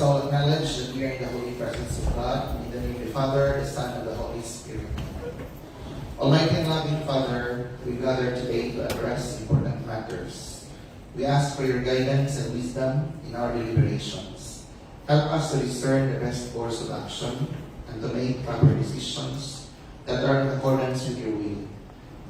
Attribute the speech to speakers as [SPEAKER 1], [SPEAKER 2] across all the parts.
[SPEAKER 1] us all acknowledge that we are in the holy presence of God, in the name of the Father, the Son, and the Holy Spirit. Almighty and loving Father, we gather today to address important matters. We ask for your guidance and wisdom in our deliberations. Help us to discern the best course of action and to make proper decisions that are in accordance with your will.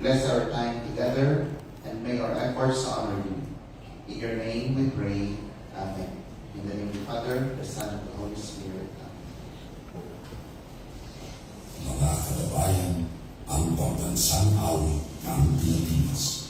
[SPEAKER 1] Bless our time together and may our efforts honor you. In your name we pray. Amen. In the name of the Father, the Son, and the Holy Spirit. Amen.
[SPEAKER 2] Mga kababayan, ang pambansang awit ng Pilipinas.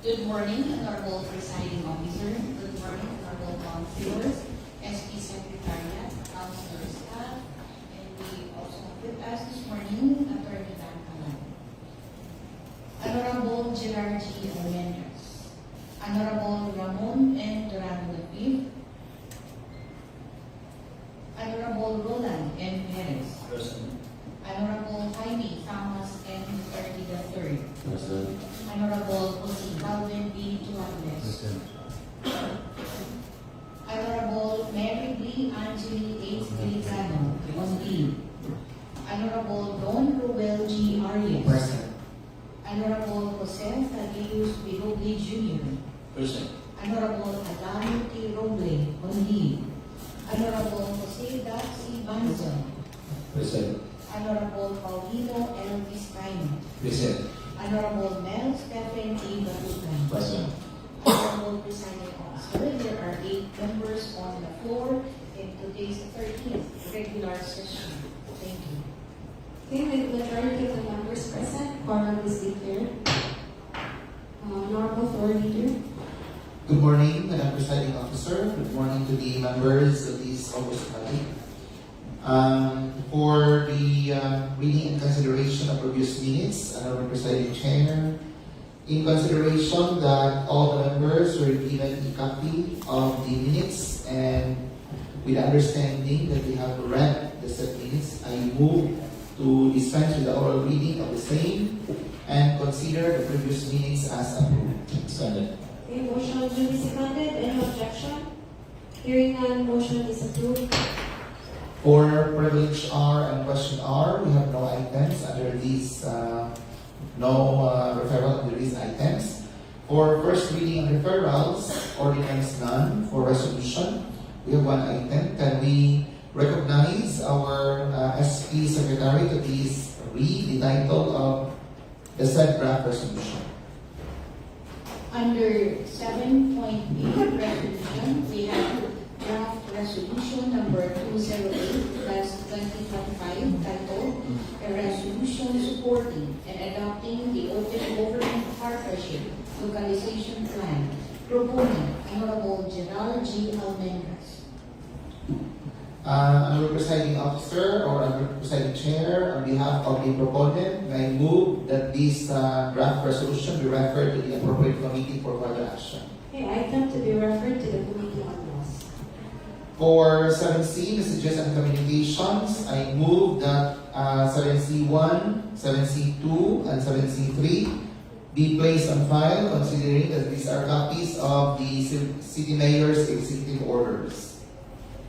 [SPEAKER 3] Good morning, Honorable Presiding Officer. Good morning, Honorable Councilors, SP Secretariat, Councilor staff, and we also have with us this morning, Attorney Dan Alan. Honorable Gerard G. Almendras, Honorable Ramon N. Durango V, Honorable Roland N. Perez,
[SPEAKER 4] Present.
[SPEAKER 3] Honorable Jaime Thomas N. Duterte III,
[SPEAKER 4] Present.
[SPEAKER 3] Honorable Jose Calvin B. Tuables, Honorable Mary B. Angeli H. Delicano, on leave. Honorable Don Ruel G. Arias,
[SPEAKER 1] Present.
[SPEAKER 3] Honorable Jose Thaddeus Bigogley Jr.,
[SPEAKER 4] Present.
[SPEAKER 3] Honorable Adamo T. Roble, on leave. Honorable Jose Darcy Banzo,
[SPEAKER 4] Present.
[SPEAKER 3] Honorable Paulino L. Vizcaino,
[SPEAKER 4] Present.
[SPEAKER 3] Honorable Mel Stephen A. Batutan.
[SPEAKER 4] Present.
[SPEAKER 3] Honorable Presiding Officer, there are 8 members on the floor in today's 13th regular session. Thank you.
[SPEAKER 5] Okay, with majority of the members present, quorum is declared. Honorable Floor Leader.
[SPEAKER 1] Good morning, Madam Presiding Officer. Good morning to the members of this August body. For the reading and consideration of previous minutes, Honorable Presiding Chair, in consideration that all the members were given a copy of the minutes and with the understanding that they have read the said minutes, I move to dispense with the oral reading of the same and consider the previous minutes as approved.
[SPEAKER 4] Second.
[SPEAKER 5] Okay, motion duly seconded. Any objection? Hearing none, motion is approved.
[SPEAKER 1] For privilege R and question R, we have no items under these, referral under these items. For first reading and referrals, ordinance none. For resolution, we have one item. Can we recognize our SP Secretary to please read the title of the said draft resolution?
[SPEAKER 3] Under 7.8 resolution, we have draft resolution number 208/2025 titled a resolution supporting and adopting the Open Government Partnership Localization Plan, proponent Honorable Gerard G. Almendras.
[SPEAKER 1] Honorable Presiding Officer or Honorable Presiding Chair, on behalf of the proponent, I move that this draft resolution be referred to the appropriate committee for further action.
[SPEAKER 5] Okay, item to be referred to the Committee on Laws.
[SPEAKER 1] For 7C, Messages and Communications, I move that 7C1, 7C2, and 7C3 be placed on file, considering that these are copies of the City Mayor's executive orders.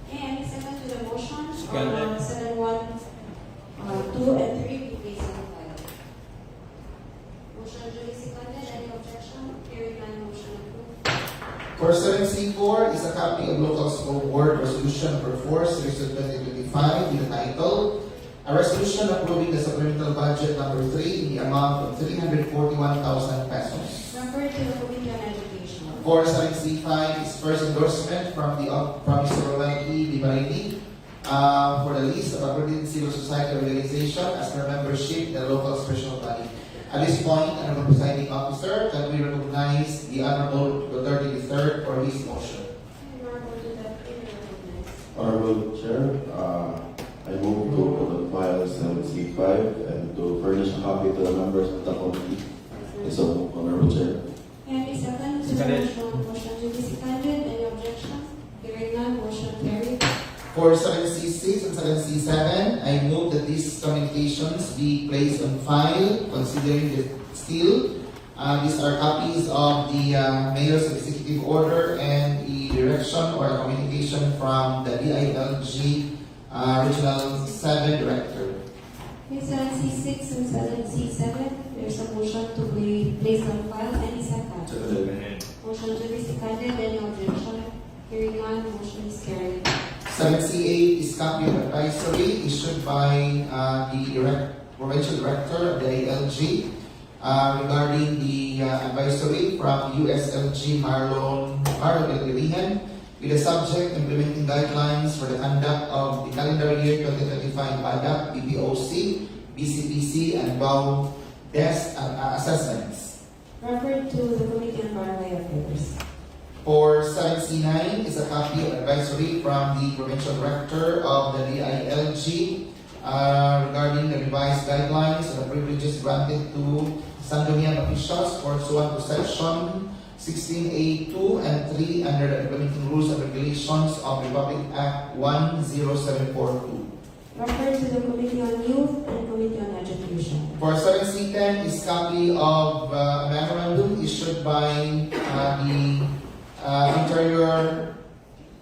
[SPEAKER 5] Okay, any second to the motion?
[SPEAKER 4] Seconded.
[SPEAKER 5] 7.1, 2, and 3 be placed on file. Motion duly seconded. Any objection? Hearing none, motion approved.
[SPEAKER 1] For 7C4 is a copy of Local School Board Resolution Number 4, Series of 2025 with the title, a resolution approving the supplemental budget number 3 in the amount of 341,000 pesos.
[SPEAKER 5] Referred to the Committee on Education.
[SPEAKER 1] For 7C5 is first endorsement from Mr. Roland E. Vivarini for the list of accredited civil society organization as per membership in the local special body. At this point, Honorable Presiding Officer, can we recognize the Honorable Duterte III for his motion?
[SPEAKER 5] Honorable Duterte, recognized.
[SPEAKER 6] Honorable Chair, I move to put on file 7C5 and to furnish a copy to the members of the committee. So, Honorable Chair.
[SPEAKER 5] Any second to the
[SPEAKER 4] Seconded.
[SPEAKER 5] motion? Motion duly seconded. Any objection? Hearing none, motion carried.
[SPEAKER 1] For 7C6 and 7C7, I move that these communications be placed on file, considering that still, these are copies of the Mayor's Executive Order and the direction or communication from the DILG Regional 7 Director.
[SPEAKER 5] Okay, 7C6 and 7C7, there's a motion to be placed on file. Any second?
[SPEAKER 4] Seconded.
[SPEAKER 5] Motion duly seconded. Any objection? Hearing none, motion is carried.
[SPEAKER 1] 7C8 is copy of advisory issued by the Provincial Director of the ALG regarding the advisory from USLG Marlon Ilihan with the subject implementing guidelines for the conduct of the calendar year 2025 BADAC, BPOC, BCPC, and BAU desk assessments.
[SPEAKER 5] Referred to the Committee on Barangay Affairs.
[SPEAKER 1] For 7C9 is a copy of advisory from the Provincial Director of the DILG regarding the revised guidelines and the privileges granted to Sangguniang officials pursuant to Section 16A2 and 3 under the Implementing Rules and Regulations of Republic Act 10742.
[SPEAKER 5] Referred to the Committee on Youth and Committee on Education.
[SPEAKER 1] For 7C10 is copy of a memorandum issued by the Interior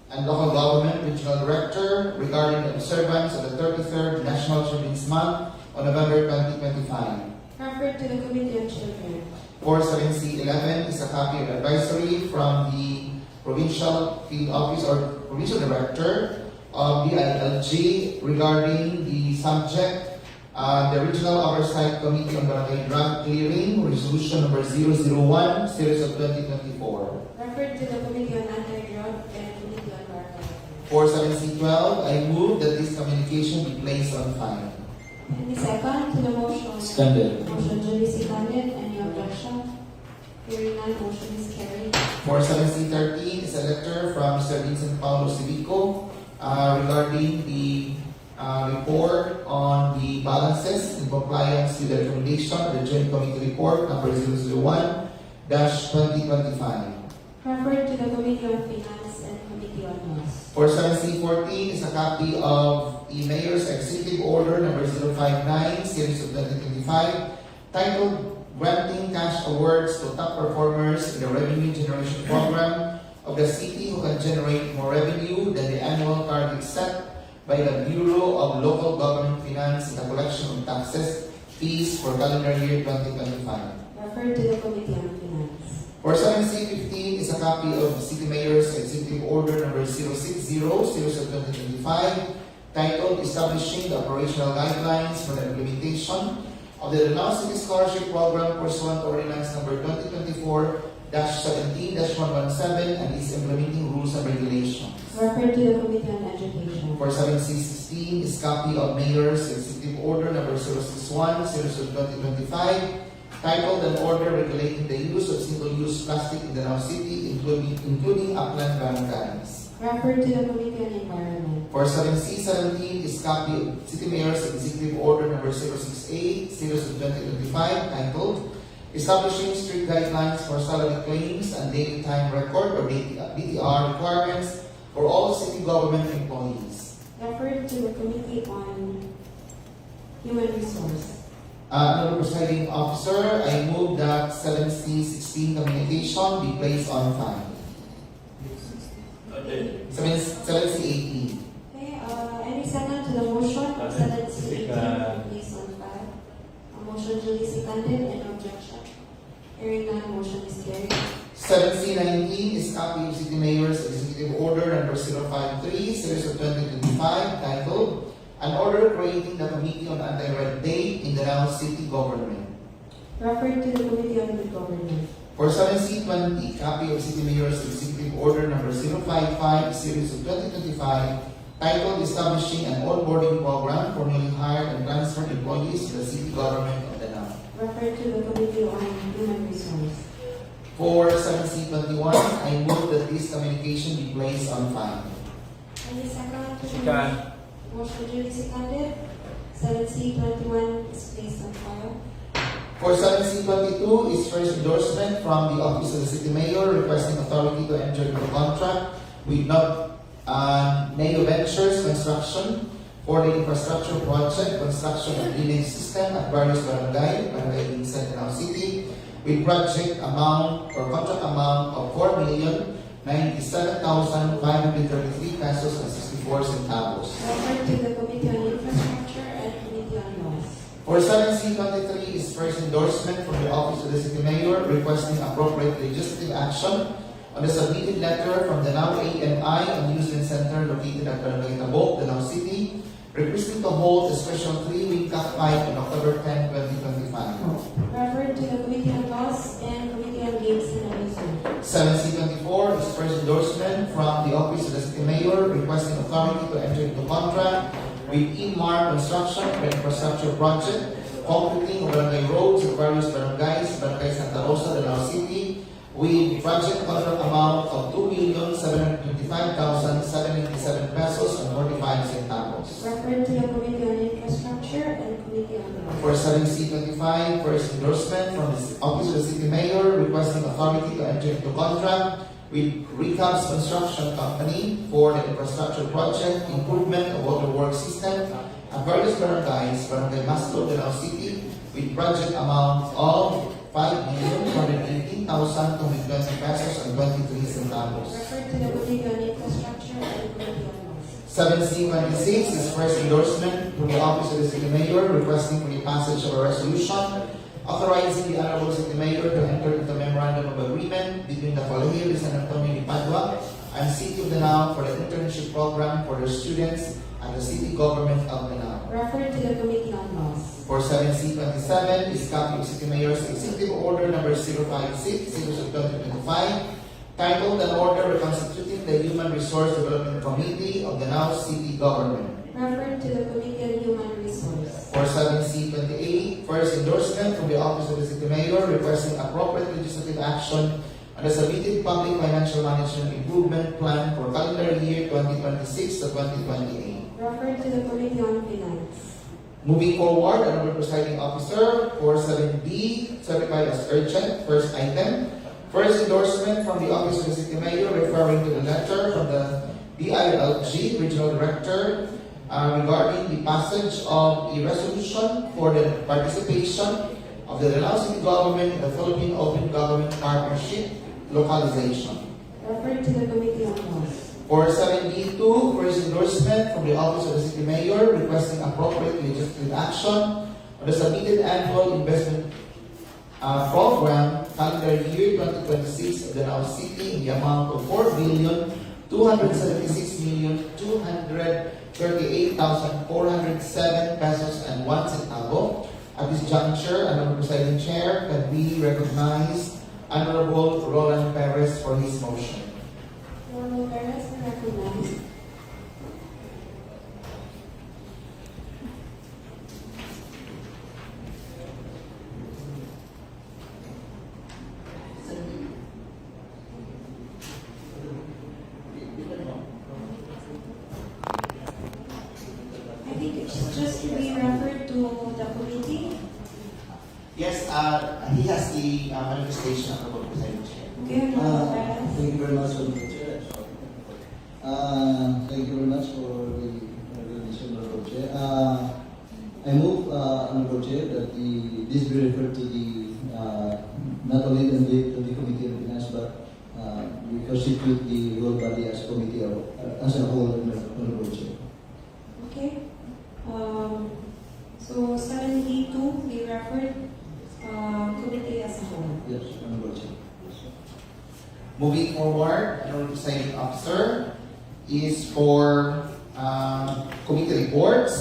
[SPEAKER 1] and Local Government Regional Director regarding the observance of the 33rd National Children's Month on November 2025.
[SPEAKER 5] Referred to the Committee on Children.
[SPEAKER 1] For 7C11 is a copy of advisory from the Provincial Field Office or Provincial Director of DILG regarding the subject, the Regional Oversight Committee on Barangay Drug Clearing, Resolution number 001, Series of 2024.
[SPEAKER 5] Referred to the Committee on Anti-Drug and Committee on Barangay.
[SPEAKER 1] For 7C12, I move that this communication be placed on file.
[SPEAKER 5] Any second to the motion?
[SPEAKER 4] Seconded.
[SPEAKER 5] Motion duly seconded. Any objection? Hearing none, motion is carried.
[SPEAKER 1] For 7C13 is a letter from Mr. Vincent Paulo Civico regarding the report on the balances in compliance with the recommendation of the Joint Committee Report number 001-2025.
[SPEAKER 5] Referred to the Committee on Finance and Committee on Laws.
[SPEAKER 1] For 7C14 is a copy of the Mayor's Executive Order number 059, Series of 2025, titled Granting Cash Awards to Top Performers in the Revenue Generation Program of the city who can generate more revenue than the annual target set by the Bureau of Local Government Finance in the collection of taxes fees for calendar year 2025.
[SPEAKER 5] Referred to the Committee on Finance.
[SPEAKER 1] For 7C15 is a copy of the City Mayor's Executive Order number 060, Series of 2025, titled Establishing the Operational Guidelines for the Implementation of the Danao City Scholarship Program pursuant to Ordinance number 2024-17-117 and its implementing rules and regulations.
[SPEAKER 5] Referred to the Committee on Education.
[SPEAKER 1] For 7C16 is copy of Mayor's Executive Order number 061, Series of 2025, titled An Order Regulating the Use of Single-Use Plastic in Danao City, including upland barangays.
[SPEAKER 5] Referred to the Committee on Environment.
[SPEAKER 1] For 7C17 is copy of City Mayor's Executive Order number 068, Series of 2025, titled Establishing Strict Guidelines for Salary Claims and Daily Time Record or DTR requirements for all city government employees.
[SPEAKER 5] Referred to the Committee on Human Resource.
[SPEAKER 1] Honorable Presiding Officer, I move that 7C16 communication be placed on file. 7C18.
[SPEAKER 5] Okay, any second to the motion?
[SPEAKER 4] Second.
[SPEAKER 5] Please on file. A motion duly seconded. Any objection? Hearing none, motion is carried.
[SPEAKER 1] 7C19 is copy of City Mayor's Executive Order number 053, Series of 2025, titled An Order Creating the Committee on Anti-Red Tape in the Danao City Government.
[SPEAKER 5] Referred to the Committee on Good Government.
[SPEAKER 1] For 7C20, copy of City Mayor's Executive Order number 055, Series of 2025, titled Establishing an Onboarding Program for newly hired and transferred employees to the City Government of Danao.
[SPEAKER 5] Referred to the Committee on Human Resource.
[SPEAKER 1] For 7C21, I move that this communication be placed on file.
[SPEAKER 5] Any second to the
[SPEAKER 4] Second.
[SPEAKER 5] motion duly seconded. 7C21 is placed on file.
[SPEAKER 1] For 7C22 is first endorsement from the Office of the City Mayor requesting authority to enter into contract with Neo Ventures Construction for the infrastructure project construction of drainage system at various barangay in Danao City with project amount or contract amount of 4,097,533 pesos and 64 centavos.
[SPEAKER 5] Referred to the Committee on Infrastructure and Committee on Laws.
[SPEAKER 1] For 7C23 is first endorsement from the Office of the City Mayor requesting appropriate legislative action on the submitted letter from the Danao AMI Amusement Center located at Barangay Tabok, Danao City, requesting to hold a special 3-week cockfight on October 10, 2025.
[SPEAKER 5] Referred to the Committee on Laws and Committee on Games and Amusement.
[SPEAKER 1] 7C24 is first endorsement from the Office of the City Mayor requesting authority to enter into contract with Inmar Construction for infrastructure project concreting of barangay roads in various barangays, Barangay Santa Rosa, Danao City, with project contract amount of 2,725,787 pesos and 45 centavos.
[SPEAKER 5] Referred to the Committee on Infrastructure and Committee on Law.
[SPEAKER 1] For 7C25, first endorsement from the Office of the City Mayor requesting authority to enter into contract with Recaps Construction Company for the infrastructure project improvement of water work system at various barangays, Barangay Maslo, Danao City, with project amount of 5,218,220 pesos and 23 centavos.
[SPEAKER 5] Referred to the Committee on Infrastructure and Committee on Law.
[SPEAKER 1] 7C26 is first endorsement from the Office of the City Mayor requesting for the passage of a resolution authorizing the Honorable City Mayor to enter into a memorandum of agreement between the Colegio de San Antonio de Padua and City of Danao for the internship program for their students at the City Government of Danao.
[SPEAKER 5] Referred to the Committee on Laws.
[SPEAKER 1] For 7C27 is copy of City Mayor's Executive Order number 056, 2025, titled an order reconstituting the Human Resource Development Committee of Danao City Government.
[SPEAKER 5] Referred to the Committee on Human Resource.
[SPEAKER 1] For 7C28, first endorsement from the Office of the City Mayor requesting appropriate legislative action on the submitted Public Financial Management Improvement Plan for calendar year 2026 to 2028.
[SPEAKER 5] Referred to the Committee on Finance.
[SPEAKER 1] Moving forward, Honorable Presiding Officer, for 7D, certified as urgent, first item, first endorsement from the Office of the City Mayor referring to the letter from the DILG Regional Director regarding the passage of a resolution for the participation of the Danao City Government in the Philippine Open Government Partnership localization.
[SPEAKER 5] Referred to the Committee on Laws.
[SPEAKER 1] For 7D2, first endorsement from the Office of the City Mayor requesting appropriate legislative action on the submitted annual investment program calendar year 2026 of Danao City in the amount of 4,276,238,407 pesos and 1 centavo. At this juncture, Honorable Presiding Chair, can we recognize Honorable Roland Perez for his motion?
[SPEAKER 5] Honorable Perez, I recognize. I think it's just to be referred to the committee.
[SPEAKER 1] Yes, he has the manifestation of the Presiding Chair.
[SPEAKER 5] Okay, Honorable Perez.
[SPEAKER 7] Thank you very much, Honorable Chair. Thank you very much for the recognition, Honorable Chair. I move, Honorable Chair, that this be referred to the not only to the Committee on Finance, but we constitute the whole body as committee or as a whole, Honorable Chair.
[SPEAKER 5] Okay. So 7D2 be referred committee as a whole.
[SPEAKER 7] Yes, Honorable Chair.
[SPEAKER 1] Moving forward, Honorable Presiding Officer, is for committee reports.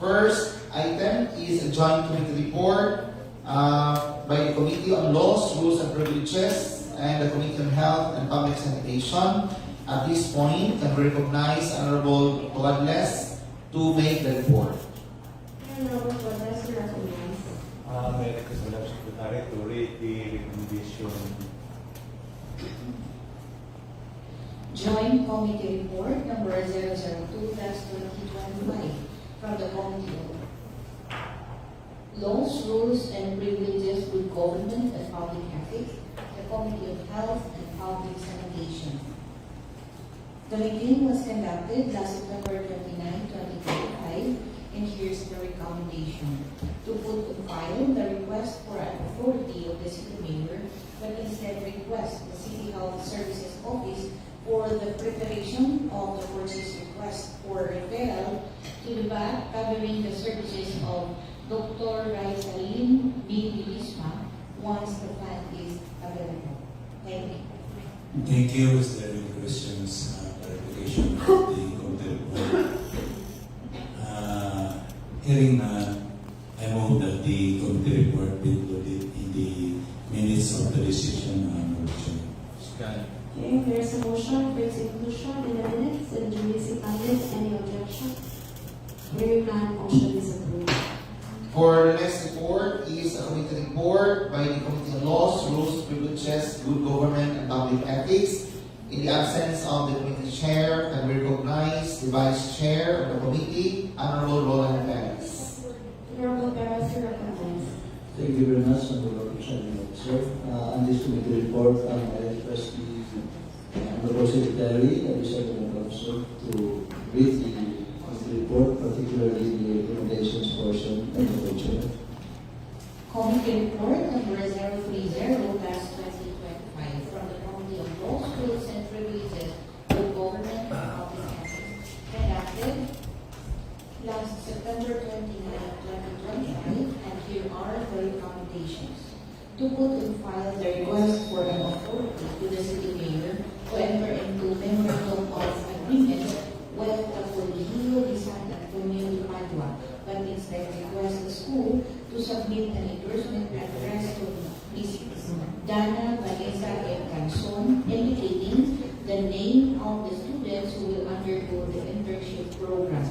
[SPEAKER 1] First item is a joint committee report by the Committee on Laws, Rules and Privileges and the Committee on Health and Public Sanitation. At this point, can we recognize Honorable Toadles to make the report.
[SPEAKER 5] Honorable Perez, you recognize.
[SPEAKER 8] May I request the Secretary to read the recommendation.
[SPEAKER 3] Joint Committee Report number 002/2025 from the Committee on Laws, Rules and Privileges, Good Government and Public Ethics, the Committee of Health and Public Sanitation. The meeting was conducted last September 29, 2025, and here's the recommendation. To put on file the request for an authority of the City Mayor, but instead request the City Health Services Office for the preparation of the purchase request for referral to the BAC covering the services of Dr. Raisaline B. Bilisma once the plan is available. Thank you.
[SPEAKER 2] Thank you. Is there any questions, clarification of the committee report? Hearing none, I move that the committee report be included in the minutes of the decision on motion.
[SPEAKER 5] Okay, there's a motion for its inclusion in the minutes and duly seconded. Any objection? Hearing none, motion is approved.
[SPEAKER 1] For the next report is a committee report by the Committee on Laws, Rules, Privileges, Good Government, and Public Ethics. In the absence of the committee chair, can we recognize the vice chair of the committee, Honorable Roland Perez.
[SPEAKER 5] Honorable Perez, you recognize.
[SPEAKER 7] Thank you very much, Honorable Presiding Officer. On this committee report, I request the Honorable Secretary and the Secretary Officer to read the committee report, particularly the recommendations portion of the budget.
[SPEAKER 3] Committee report number 030/2025 from the Committee on Laws, Rules, and Privileges, Good Government, and Public Ethics, conducted last September 29, 2025, and here are the recommendations. To put in file the request for an authority to the city mayor to enter into memorandum of agreement with the Colegio de San Antonio de Padua, but instead request the school to submit an endorsement addressed to Mrs. Dana Vanessa M. Canson, indicating the name of the students who will undergo the internship program.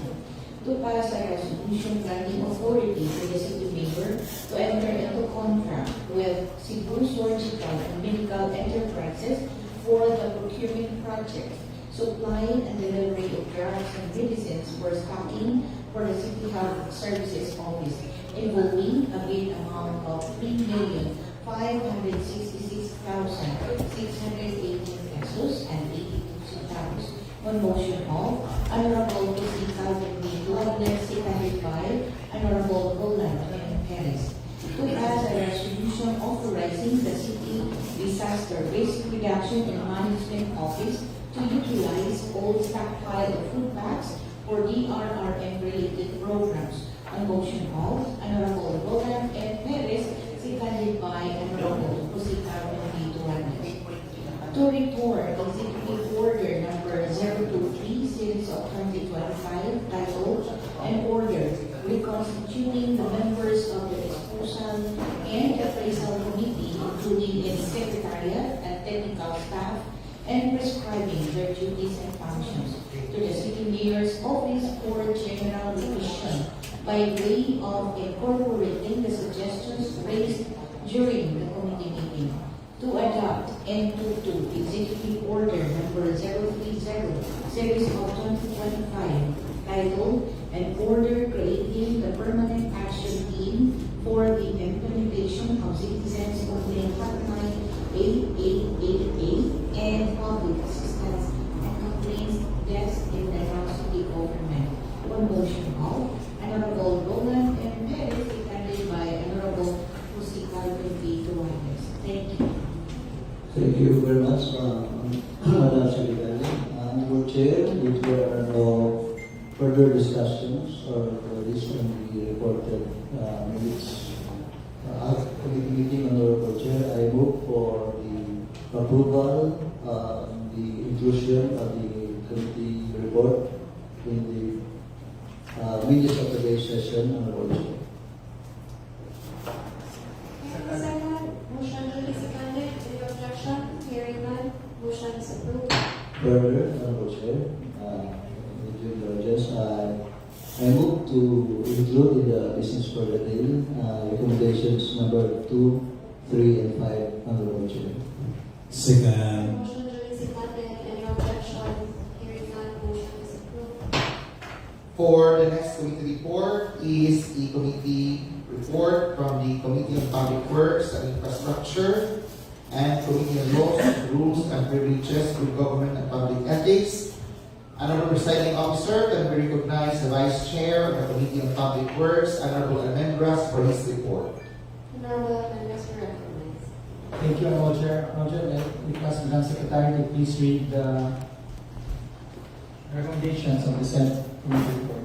[SPEAKER 3] To pass a resolution granting authority to the city mayor to enter into contract with Cebu Surgical and Medical Enterprises for the procurement project, supplying and delivery of drugs and medicines for stocking for the City Health Services Office, involving a bid amount of 3,566,618 pesos and 82 centavos. On motion of Honorable Lucy Calvin B. Duanes, seconded by Honorable Roland M. Perez. To pass a resolution authorizing the City Disaster Risk Reduction and Management Office to utilize old stockpile of food packs for DRRM-related programs. On motion of Honorable Roland M. Perez, seconded by Honorable Lucy Calvin B. Duanes. To report Executive Order number 023 series of 2025 titled An Order reconstituting the members of the Disposal and Appraisal Committee, including its Secretariat and technical staff, and prescribing their duties and functions to the City Mayor's Office for General Revision by way of incorporating the suggestions raised during the committee meeting. To adopt and to Executive Order number 030 series of 2025 titled An Order creating the Permanent Action Team for the implementation of Citizens Complaint Hotline 8888 and Public Assistance and Complaints Desk in the City Government. On motion of Honorable Roland M. Perez, seconded by Honorable Lucy Calvin B. Duanes. Thank you.
[SPEAKER 7] Thank you very much, Madam Secretary. Honorable Chair, if there are no further discussions or this can be reported minutes at committee meeting, Honorable Chair, I move for the approval, the inclusion of the committee report in the minutes of today's session, Honorable Chair.
[SPEAKER 5] Second, motion duly seconded. Any objection? Hearing none, motion is approved.
[SPEAKER 7] Further, Honorable Chair, with your indulgence, I move to include in the business for the day recommendations number 2, 3, and 5, Honorable Chair.
[SPEAKER 2] Second.
[SPEAKER 5] Motion duly seconded. Any objection? Hearing none, motion is approved.
[SPEAKER 1] For the next committee report is the committee report from the Committee on Public Works and Infrastructure and Committee on Laws, Rules, and Privileges, Good Government, and Public Ethics. Honorable Presiding Officer, can we recognize the Vice Chair of the Committee on Public Works, Honorable Almendras, for his report.
[SPEAKER 5] Honorable Almendras, you recognize.
[SPEAKER 9] Thank you, Honorable Chair. Honorable Chair, I request Madam Secretary to please read the recommendations of the Senate Committee report.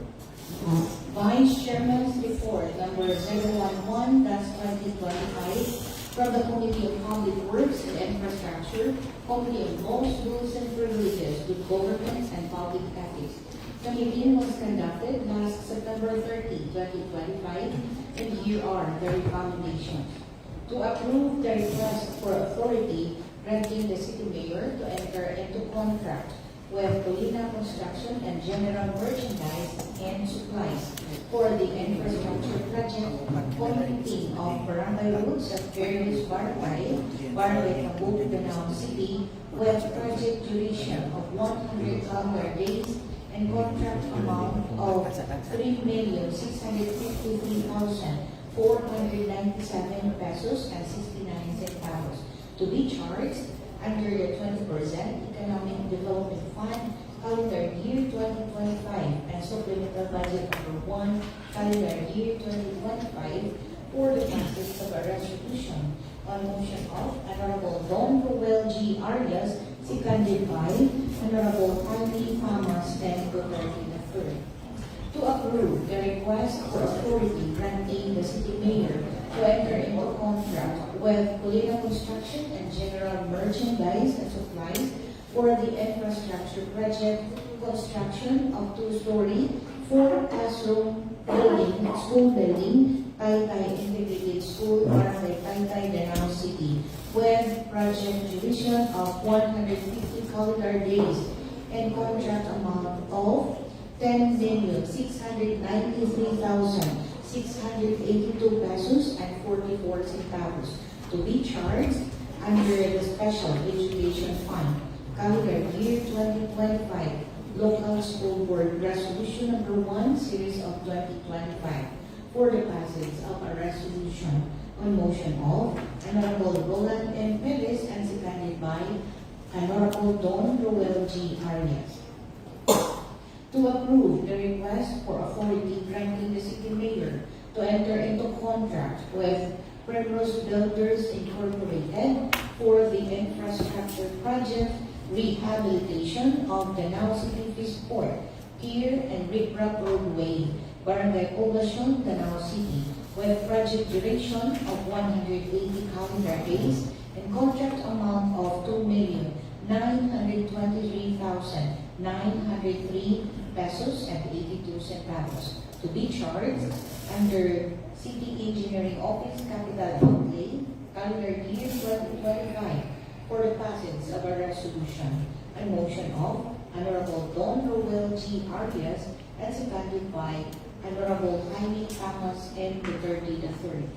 [SPEAKER 3] Vice Chairman's report number 011/2025 from the Committee on Public Works and Infrastructure, Committee on Laws, Rules, and Privileges, Good Government, and Public Ethics. The meeting was conducted last September 30, 2025, and here are the recommendations. To approve the request for authority granting the City Mayor to enter into contract with Colina Construction and General Merchandise and Supplies for the infrastructure project completing of barangay roads at various barangay Tabuk, Danao City, with project duration of 100 calendar days and contract amount of 3,653,497 pesos and 69 centavos to be charged under the 20% Economic Development Fund calendar year 2025 and supplemental budget number 1 calendar year 2025 for the passage of a resolution on motion of Honorable Don Roel G. Arias, seconded by Honorable Jaime Famas and Duterte III. To approve the request for authority granting the city mayor to enter into contract with Colina Construction and General Merchandise and Supplies for the infrastructure project construction of two-story, 4-classroom building, school building, Taytay Integrated School, Barangay Taytay, Danao City, with project duration of 150 calendar days and contract amount of 10,693,682 pesos and 44 centavos to be charged under the Special Education Fund, calendar year 2025, Local School Board Resolution number 1, Series of 2025, for the passage of a resolution on motion of Honorable Roland M. Perez and seconded by Honorable Don Roel G. Arias. To approve the request for authority granting the city mayor to enter into contract with Primrose Builders Incorporated for the infrastructure project rehabilitation of the Danao City Fish-Port, Pier and Riprap Roadway, Barangay Poblacion, Danao City, with project duration of 180 calendar days and contract amount of 2,923,903 pesos and 82 centavos to be charged under City Engineering Office Capital Outlay, calendar year 2025, for the passage of a resolution and motion of Honorable Don Roel G. Arias and seconded by Honorable Jaime Famas and Duterte III.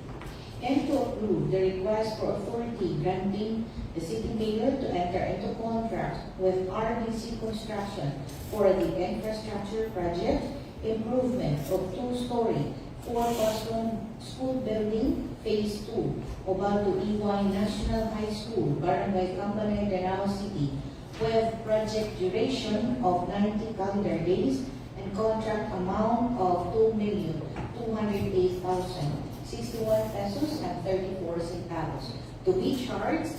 [SPEAKER 3] And to approve the request for authority granting the city mayor to enter into contract with RBC Construction for the infrastructure project improvement of two-story, 4-classroom school building, Phase 2, Obaldo EY National High School, Barangay Campanay, Danao City, with project duration of 90 calendar days and contract amount of 2,208,061 pesos and 34 centavos to be charged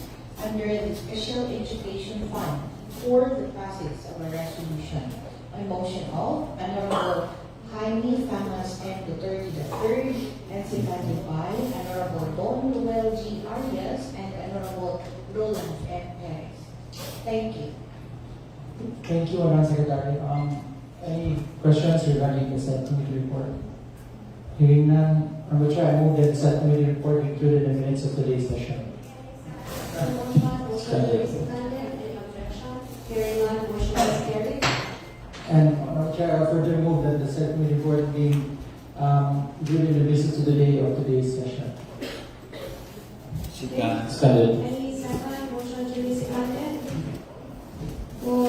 [SPEAKER 3] under the Special Education Fund for the passage of a resolution on motion of Honorable Jaime Famas and Duterte III and seconded by Honorable Don Roel G. Arias and Honorable Roland M. Perez. Thank you.
[SPEAKER 9] Thank you, Madam Secretary. Any questions regarding the subcommittee report? Hearing none, Madam Chair, I move that the subcommittee report be included in the minutes of today's session.
[SPEAKER 5] Motion duly seconded. Any objection? Hearing none, motion is carried.
[SPEAKER 9] And Madam Chair, I further move that the subcommittee report be included in the business of the day of today's session. Seconded.
[SPEAKER 5] Any second? Motion duly seconded. For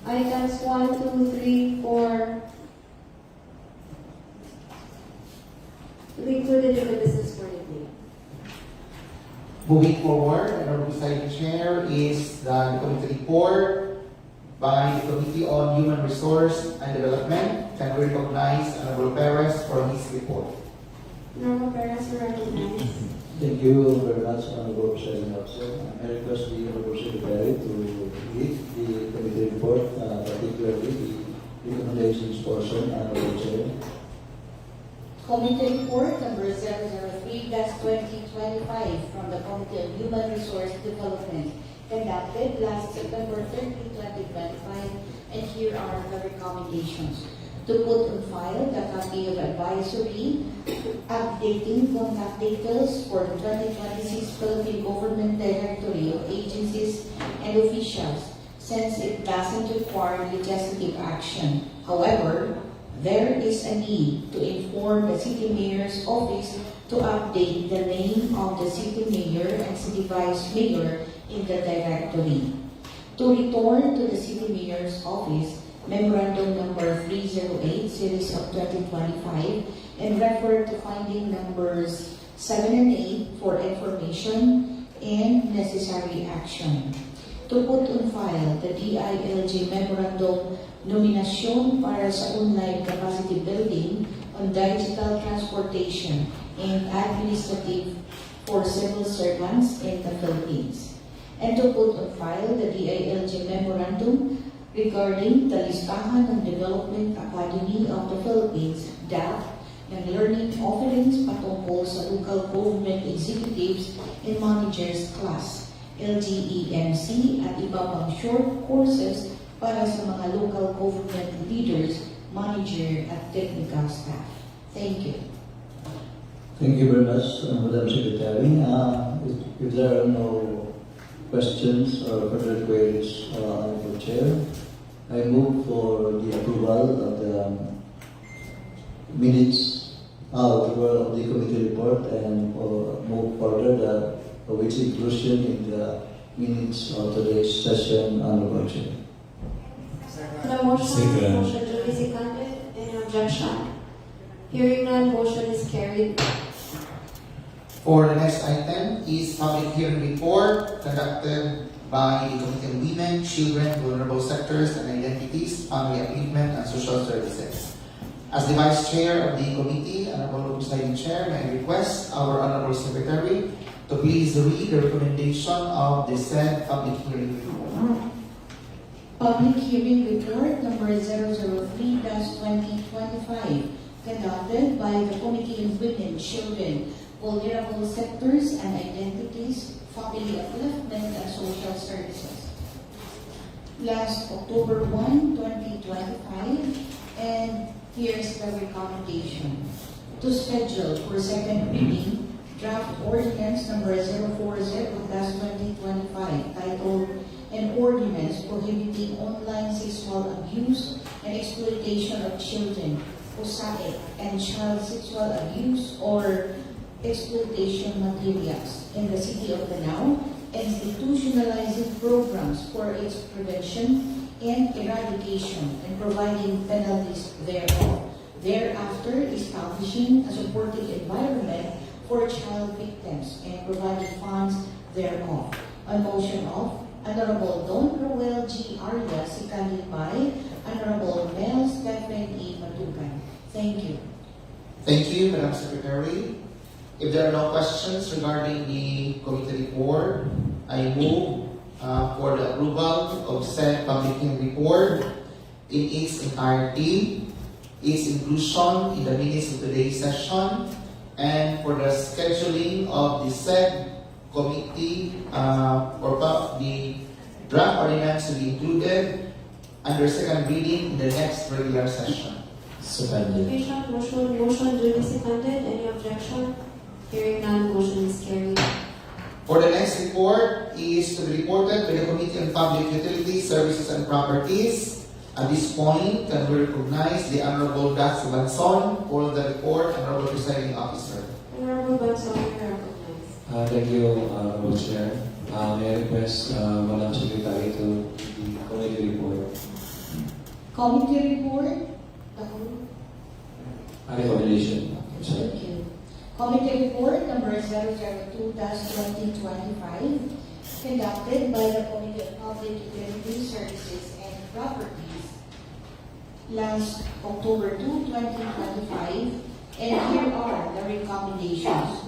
[SPEAKER 5] items 1, 2, 3, 4, to be included in the business for the day.
[SPEAKER 1] Moving forward, our presiding chair is the committee report by the Committee on Human Resource and Development. Can we recognize Honorable Perez for his report?
[SPEAKER 5] Honorable Perez, you recognize.
[SPEAKER 7] Thank you very much, Honorable Presiding Officer. I request the Honorable Secretary to read the committee report, particularly the recommendations portion, Honorable Chair.
[SPEAKER 3] Committee report number 003-2025 from the Committee on Human Resource Development conducted last September 30, 2025, and here are the recommendations. To put on file the copy of advisory updating contact details for the 2026 Philippine Government Directory of Agencies and Officials, since it doesn't require legislative action. However, there is a need to inform the City Mayor's office to update the name of the City Mayor and City Vice Mayor in the directory. To return to the City Mayor's office, Memorandum Number 308, Series of 2025, and refer to finding numbers 7 and 8 for information and necessary action. To put on file the DILG Memorandum Nominasyon para sa Online Capacity Building on Digital Transportation and Administrative for Civil Servants in the Philippines. And to put on file the DILG Memorandum regarding the listahan ng Development Academy of the Philippines, DAP, ng learning offerings patungkol sa local government executives and managers class, LGEMC, at iba pang short courses para sa mga local government leaders, manager, at technical staff. Thank you.
[SPEAKER 7] Thank you very much, Madam Secretary. If there are no questions or further queries, Honorable Chair, I move for the approval of the minutes, approval of the committee report, and move further for its inclusion in the minutes of today's session, Honorable Chair.
[SPEAKER 5] The motion,
[SPEAKER 2] Second.
[SPEAKER 5] motion duly seconded. Any objection? Hearing none, motion is carried.
[SPEAKER 1] For the next item is public hearing report conducted by the Committee on Women, Children, Vulnerable Sectors and Identities, Family Upliftment and Social Services. As the Vice Chair of the Committee, Honorable Presiding Chair, may I request our Honorable Secretary to please read the recommendation of the said public hearing report.
[SPEAKER 3] Public hearing report number 003-2025, conducted by the Committee on Women, Children, Vulnerable Sectors and Identities, Family Upliftment and Social Services. Last October 1, 2025, and here's the recommendation. To schedule for second reading, draft ordinance number 040-2025, titled An Ordinance Prohibiting Online Sexual Abuse and Exploitation of Children, USAID, and Child Sexual Abuse or Exploitation Materials in the City of Danao, institutionalizing programs for its prevention and eradication and providing penalties thereof. Thereafter, establishing a supportive environment for child victims and providing funds thereof. On motion of Honorable Don Roel G. Arias, seconded by Honorable Mel Stephen E. Matugan. Thank you.
[SPEAKER 1] Thank you, Madam Secretary. If there are no questions regarding the committee report, I move for the approval of said public hearing report in its entirety, its inclusion in the minutes of today's session, and for the scheduling of the said committee for the draft ordinance to be included under second reading in the next regular session.
[SPEAKER 4] Seconded.
[SPEAKER 5] Motion duly seconded. Any objection? Hearing none, motion is carried.
[SPEAKER 1] For the next report is to be reported by the Committee on Public Utilities, Services and Properties. At this point, can we recognize the Honorable Dax Banson for the report, Honorable Presiding Officer.
[SPEAKER 5] Honorable Banson, you are recognized.
[SPEAKER 4] Thank you, Honorable Chair. May I request Madam Secretary to the committee report.
[SPEAKER 3] Committee report.
[SPEAKER 4] Recommendation. Sorry.
[SPEAKER 3] Thank you. Committee report number 002-2025, conducted by the Committee on Public Utilities, Services and Properties last October 2, 2025, and here are the recommendations.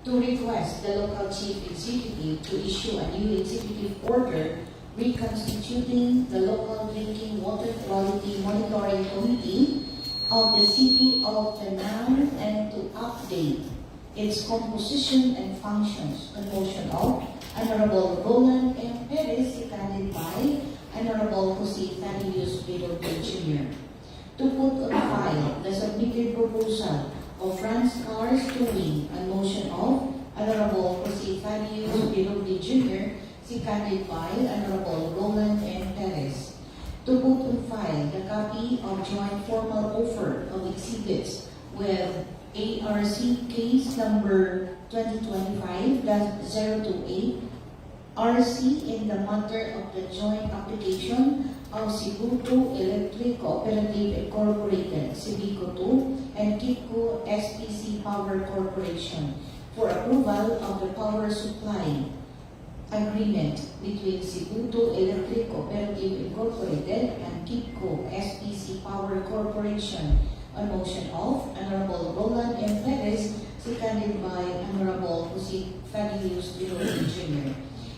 [SPEAKER 3] To request the local chief executive to issue a new executive order reconstituting the local drinking water quality monitoring committee of the City of Danao and to update its composition and functions. On motion of Honorable Roland M. Perez, seconded by Honorable Jose Thaddeus Bilote Jr. To put on file the submitted proposal of Franz Cars Towing on motion of Honorable Jose Thaddeus Bilote Jr., seconded by Honorable Roland M. Perez. To put on file the copy of joint formal offer of exhibits with ARC case number 2025-028 RC in the matter of the joint application of Cebuto Electric Cooperative Incorporated, Cebico 2, and Kitco SPC Power Corporation for approval of the power supply agreement between Cebuto Electric Cooperative Incorporated and Kitco SPC Power Corporation on motion of Honorable Roland M. Perez, seconded by Honorable Jose Fadius Biloy Jr.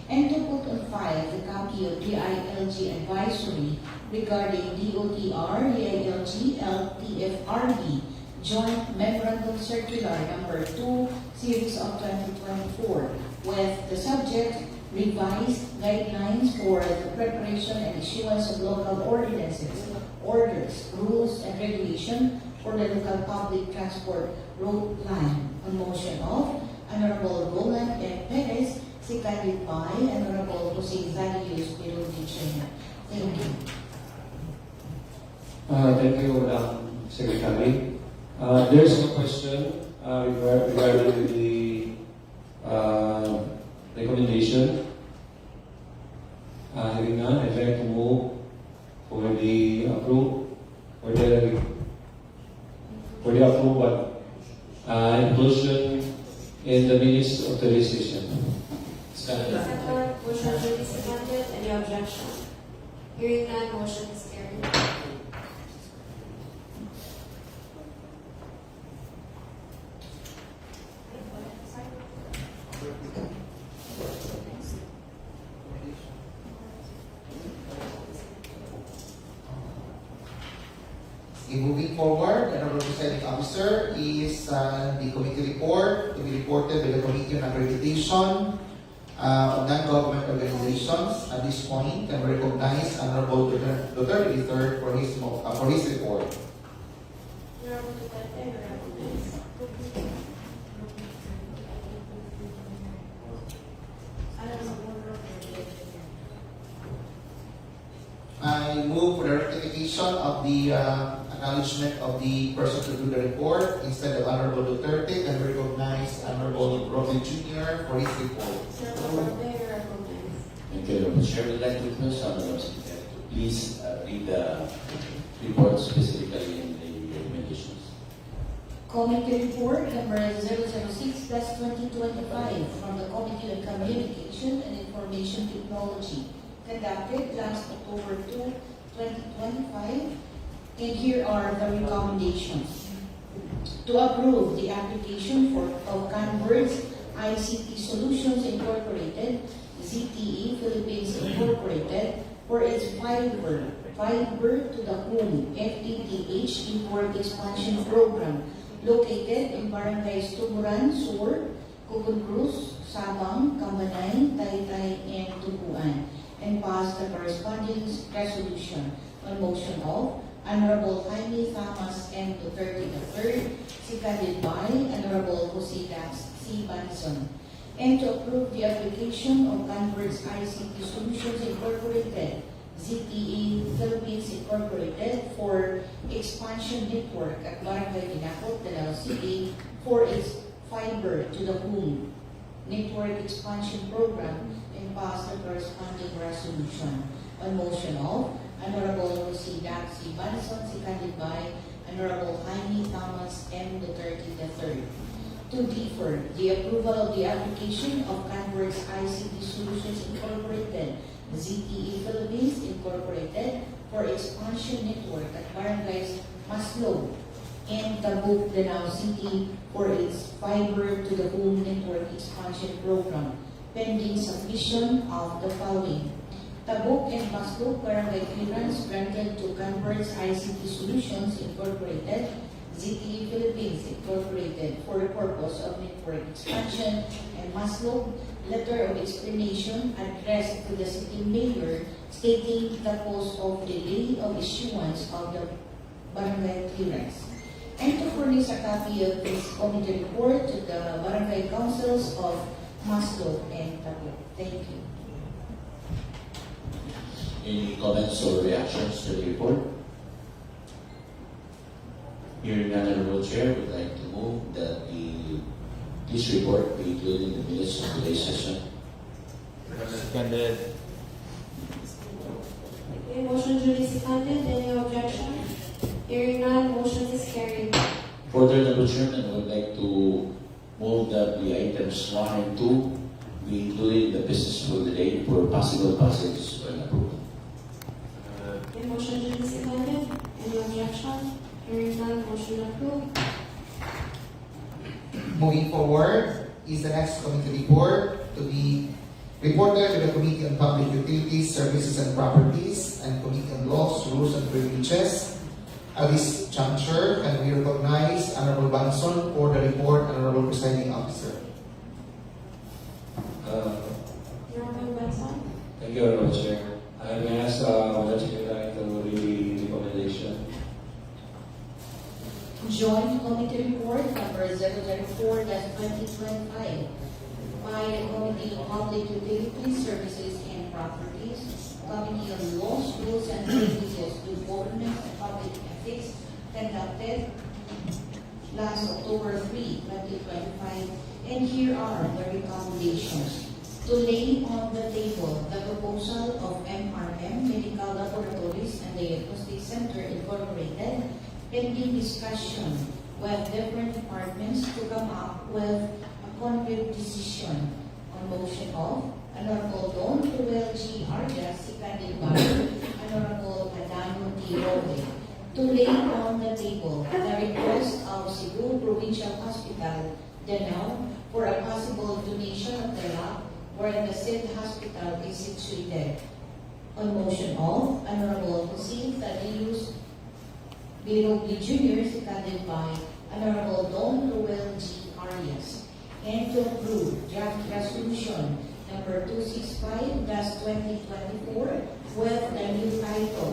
[SPEAKER 3] And to put on file the copy of DILG advisory regarding DOTR, DILG, LTFRB, Joint Memorandum Circular number 2, Series of 2024, with the subject revised guidelines for the preparation and issuance of local ordinances, orders, rules, and regulation for the local public transport road plan on motion of Honorable Roland M. Perez, seconded by Honorable Jose Fadius Biloy Jr. Thank you.
[SPEAKER 4] Thank you, Madam Secretary. There's a question regarding the recommendation. Hearing none, I'd like to move for the approval inclusion in the minutes of today's session.
[SPEAKER 5] Second, motion duly seconded. Any objection? Hearing none, motion is carried.
[SPEAKER 1] Moving forward, Honorable Presiding Officer is the committee report to be reported by the Committee on Accreditation of Non-Government Organizations. At this point, I recognize Honorable Duterte III for his report.
[SPEAKER 5] Honorable Duterte, you are recognized.
[SPEAKER 1] I move for the ratification of the acknowledgement of the person to do the report instead of Honorable Duterte, and recognize Honorable Roque Jr. for his report.
[SPEAKER 5] Honorable Duterte, you are recognized.
[SPEAKER 10] Thank you, Honorable Chair. I'd like to request Honorable Secretary to please read the report specifically in the recommendations.
[SPEAKER 3] Committee report number 006/2025 from the Committee on Communication and Information Technology, conducted last October 2, 2025, and here are the recommendations. To approve the application of Converge ICT Solutions Incorporated, ZTE Philippines Incorporated, for its fiber to the home FTTH network expansion program located in Barangays Tuburan, Sur, Cubon Cruz, Sabang, Cambanay, Taytay, and Tubuan, and pass the corresponding resolution on motion of Honorable Jaime Thomas M. Duterte III, seconded by Honorable Jose Dax C. Banson, and to approve the application of Converge ICT Solutions Incorporated, ZTE Philippines Incorporated, for expansion network at Barangay Binacot, Danao City, for its fiber to the home network expansion program, and pass the corresponding resolution on motion of Honorable Jose Dax C. Banson, seconded by Honorable Jaime Thomas M. Duterte III. To defer the approval of the application of Converge ICT Solutions Incorporated, ZTE Philippines Incorporated, for expansion network at Barangays Maslow and Tabuk, Danao City, for its fiber to the home network expansion program, pending submission of the following: Tabuk and Maslow Barangay clearance granted to Converge ICT Solutions Incorporated, ZTE Philippines Incorporated, for the purpose of network expansion, and Maslow letter of explanation addressed to the city mayor stating the cause of delay of issuance of the barangay clearance, and to furnish a copy of this committee report to the barangay councils of Maslow and Tabuk. Thank you.
[SPEAKER 10] Any comments or reactions to the report? Hearing none, Honorable Chair, would like to move that this report be included in the minutes of today's session.
[SPEAKER 8] Seconded.
[SPEAKER 5] Okay, motion duly seconded. Any objection? Hearing none, motion is carried.
[SPEAKER 10] Further, Honorable Chairman, I would like to move that the items 1 and 2 be included in the business for the day for possible passage and approval.
[SPEAKER 5] Okay, motion duly seconded. Any objection? Hearing none, motion approved.
[SPEAKER 1] Moving forward is the next committee report to be reported to the Committee on Public Utilities, Services and Properties and Committee on Laws, Rules and Privileges. At this juncture, can we recognize Honorable Banson for the report, Honorable Presiding Officer?
[SPEAKER 5] Honorable Benson.
[SPEAKER 4] Thank you, Honorable Chair. I may ask Madam Secretary to read the recommendation.
[SPEAKER 3] Joint Committee Report number 004-2025 by the Committee on Public Utilities, Services and Properties, Committee on Laws, Rules and Privileges to Government and Public Ethics, conducted last October 3, 2025, and here are the recommendations. To lay on the table the proposal of MRM Medical Laboratories and Diagnostic Center Incorporated, pending discussion with different departments to come up with a concrete decision on motion of Honorable Don Ruel G. Arias, seconded by Honorable Adano T. Roque, to lay on the table the request of Cebu Provincial Hospital, Danao, for a possible donation of the lab where the said hospital is situated. On motion of Honorable Jose Thaddeus Birogli Jr., seconded by Honorable Don Ruel G. Arias, and to approve draft resolution number 265-2024 with the new title,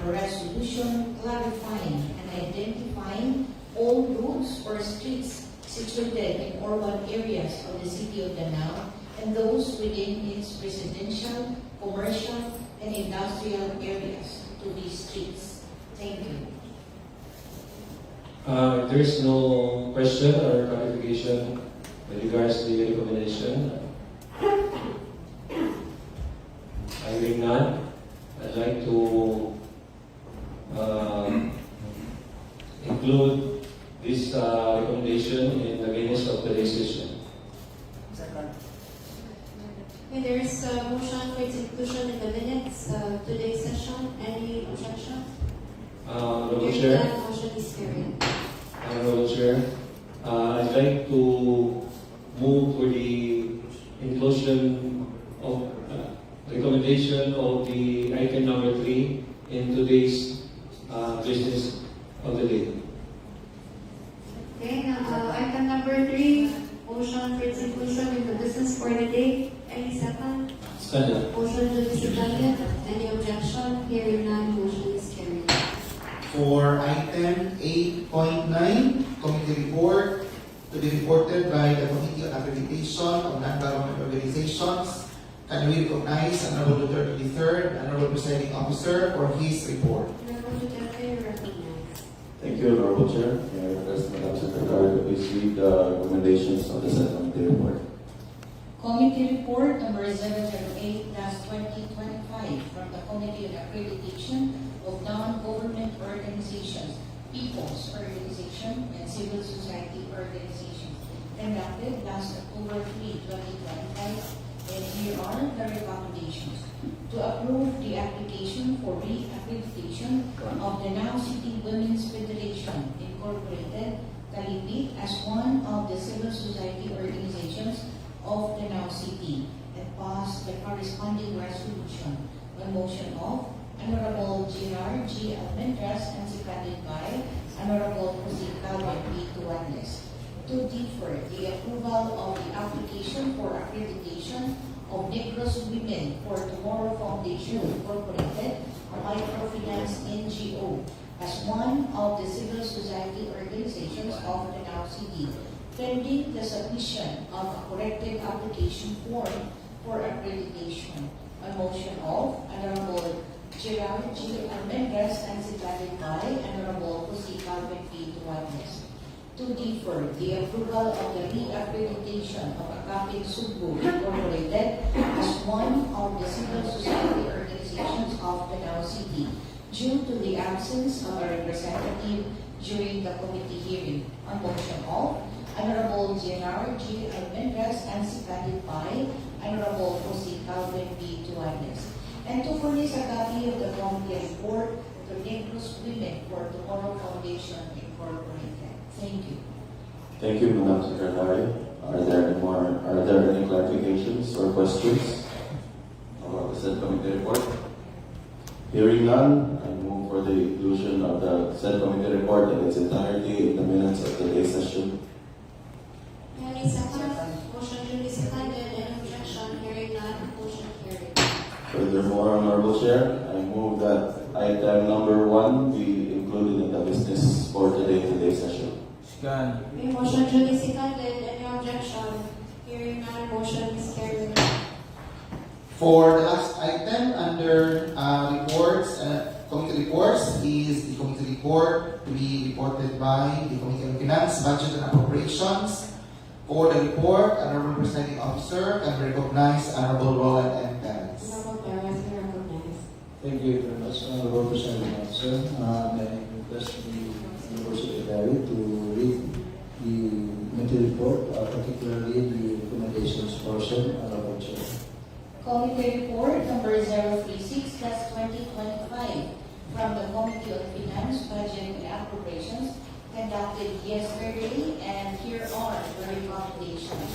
[SPEAKER 3] a resolution clarifying and identifying all roads or streets situated in urban areas of the city of Danao and those within its residential, commercial, and industrial areas to be streets. Thank you.
[SPEAKER 4] If there is no question or clarification with regards to the recommendation, hearing none, I'd like to include this recommendation in the minutes of today's session.
[SPEAKER 5] Okay, there is a motion for its inclusion in the minutes of today's session. Any objection?
[SPEAKER 4] Honorable
[SPEAKER 5] Hearing
[SPEAKER 4] Chair.
[SPEAKER 5] none, motion is carried.
[SPEAKER 4] Honorable Chair, I'd like to move for the inclusion of recommendation of the item number 3 in today's business of the day.
[SPEAKER 5] Okay, item number 3, motion for its inclusion in the business for the day. Any second?
[SPEAKER 10] Seconded.
[SPEAKER 5] Motion duly seconded. Any objection? Hearing none, motion is carried.
[SPEAKER 1] For item 8.9, committee report to be reported by the Committee on Accreditation of Non-Government Organizations, can we recognize Honorable Duterte III, Honorable Presiding Officer, for his report?
[SPEAKER 5] Honorable Duterte, you recognize.
[SPEAKER 6] Thank you, Honorable Chair. May I request Madam Secretary to please read the recommendations of the said committee report.
[SPEAKER 3] Committee Report number 008-2025 from the Committee on Accreditation of Non-Government Organizations, People's Organization, and Civil Society Organizations, conducted last October 3, 2025, and here are the recommendations. To approve the application for re-accreditation of the Now City Women's Federation, Incorporated, Kalipit, as one of the civil society organizations of the Now City, and pass the corresponding resolution on motion of Honorable Gerard G. Almendras and seconded by Honorable Jose Calvin P. Tuanes. To defer the approval of the application for accreditation of Negros Women for Tomorrow Foundation Incorporated, a microfinance NGO, as one of the civil society organizations of the Now City, pending the submission of a corrected application form for accreditation. On motion of Honorable seconded by Honorable Jose Calvin P. Duanes. To defer the approval of the reaccreditation of Akapit Sugbo Incorporated as one of the civil society organizations of Danao City due to the absence of a representative during the committee hearing. On motion of Honorable General G. Almendras and seconded by Honorable Jose Calvin P. Duanes. And to furnish a copy of the committee report to Negros Women for Tomorrow Foundation Incorporated. Thank you.
[SPEAKER 6] Thank you, Madam Secretary. Are there any clarifications or questions about the said committee report? Hearing none, I move for the inclusion of the said committee report in its entirety in the minutes of today's session.
[SPEAKER 5] May I second? Motion duly seconded. Any objection? Hearing none, motion carried.
[SPEAKER 6] Furthermore, Honorable Chair, I move that item number 1 be included in the business for today's session.
[SPEAKER 5] May motion duly seconded. Any objection? Hearing none, motion is carried.
[SPEAKER 1] For the last item under reports, committee reports is the committee report to be reported by the Committee on Finance, Budget and Appropriations. For the report, Honorable Presiding Officer can recognize Honorable Roland M. Perez.
[SPEAKER 5] Honorable Perez, you recognize.
[SPEAKER 7] Thank you very much, Honorable Presiding Officer. May I request the Honorable Secretary to read the committee report, particularly the recommendations portion, Honorable Chair.
[SPEAKER 3] Committee Report number 036/2025 from the Committee on Finance, Budget and Appropriations conducted yesterday, and here are the recommendations.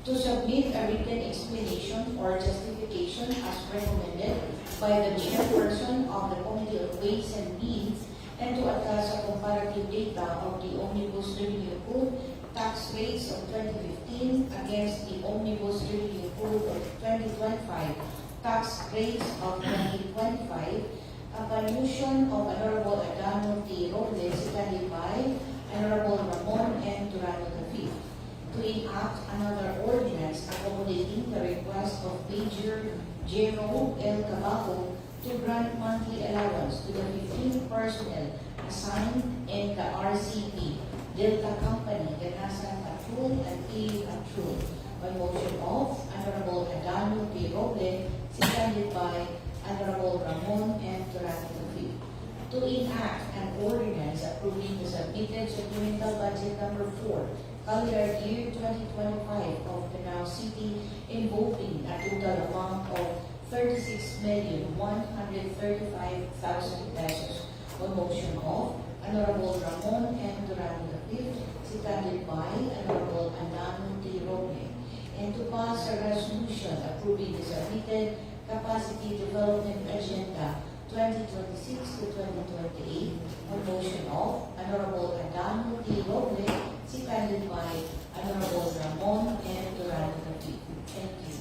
[SPEAKER 3] To submit a written explanation or justification as recommended by the chairperson of the Committee on Ways and Means, and to attach a comparative data of the Omnibus Revenue Code tax rates of 2015 against the Omnibus Revenue Code of 2025 tax rates of 2025, upon motion of Honorable Adano T. Robles, seconded by Honorable Ramon M. Durano V. To enact another ordinance accommodating the request of Major General L. Cabajo to grant monthly allowance to the 15 personnel assigned in the RCP, Delta Company, Ganasan Patrol and Ili Patrol. On motion of Honorable Adano P. Robles, seconded by Honorable Ramon M. Durano V. To enact an ordinance approving the submitted supplemental budget number 4, calendar year 2025 of Danao City, involving a total amount of 36,135,000 pesos. On motion of Honorable Ramon M. Durano V, seconded by Honorable Adano T. Robles, and to pass a resolution approving the submitted Capacity Development Agenda 2026 to 2028 on motion of Honorable Adano T. Robles, seconded by Honorable Ramon M. Durano V. Thank you.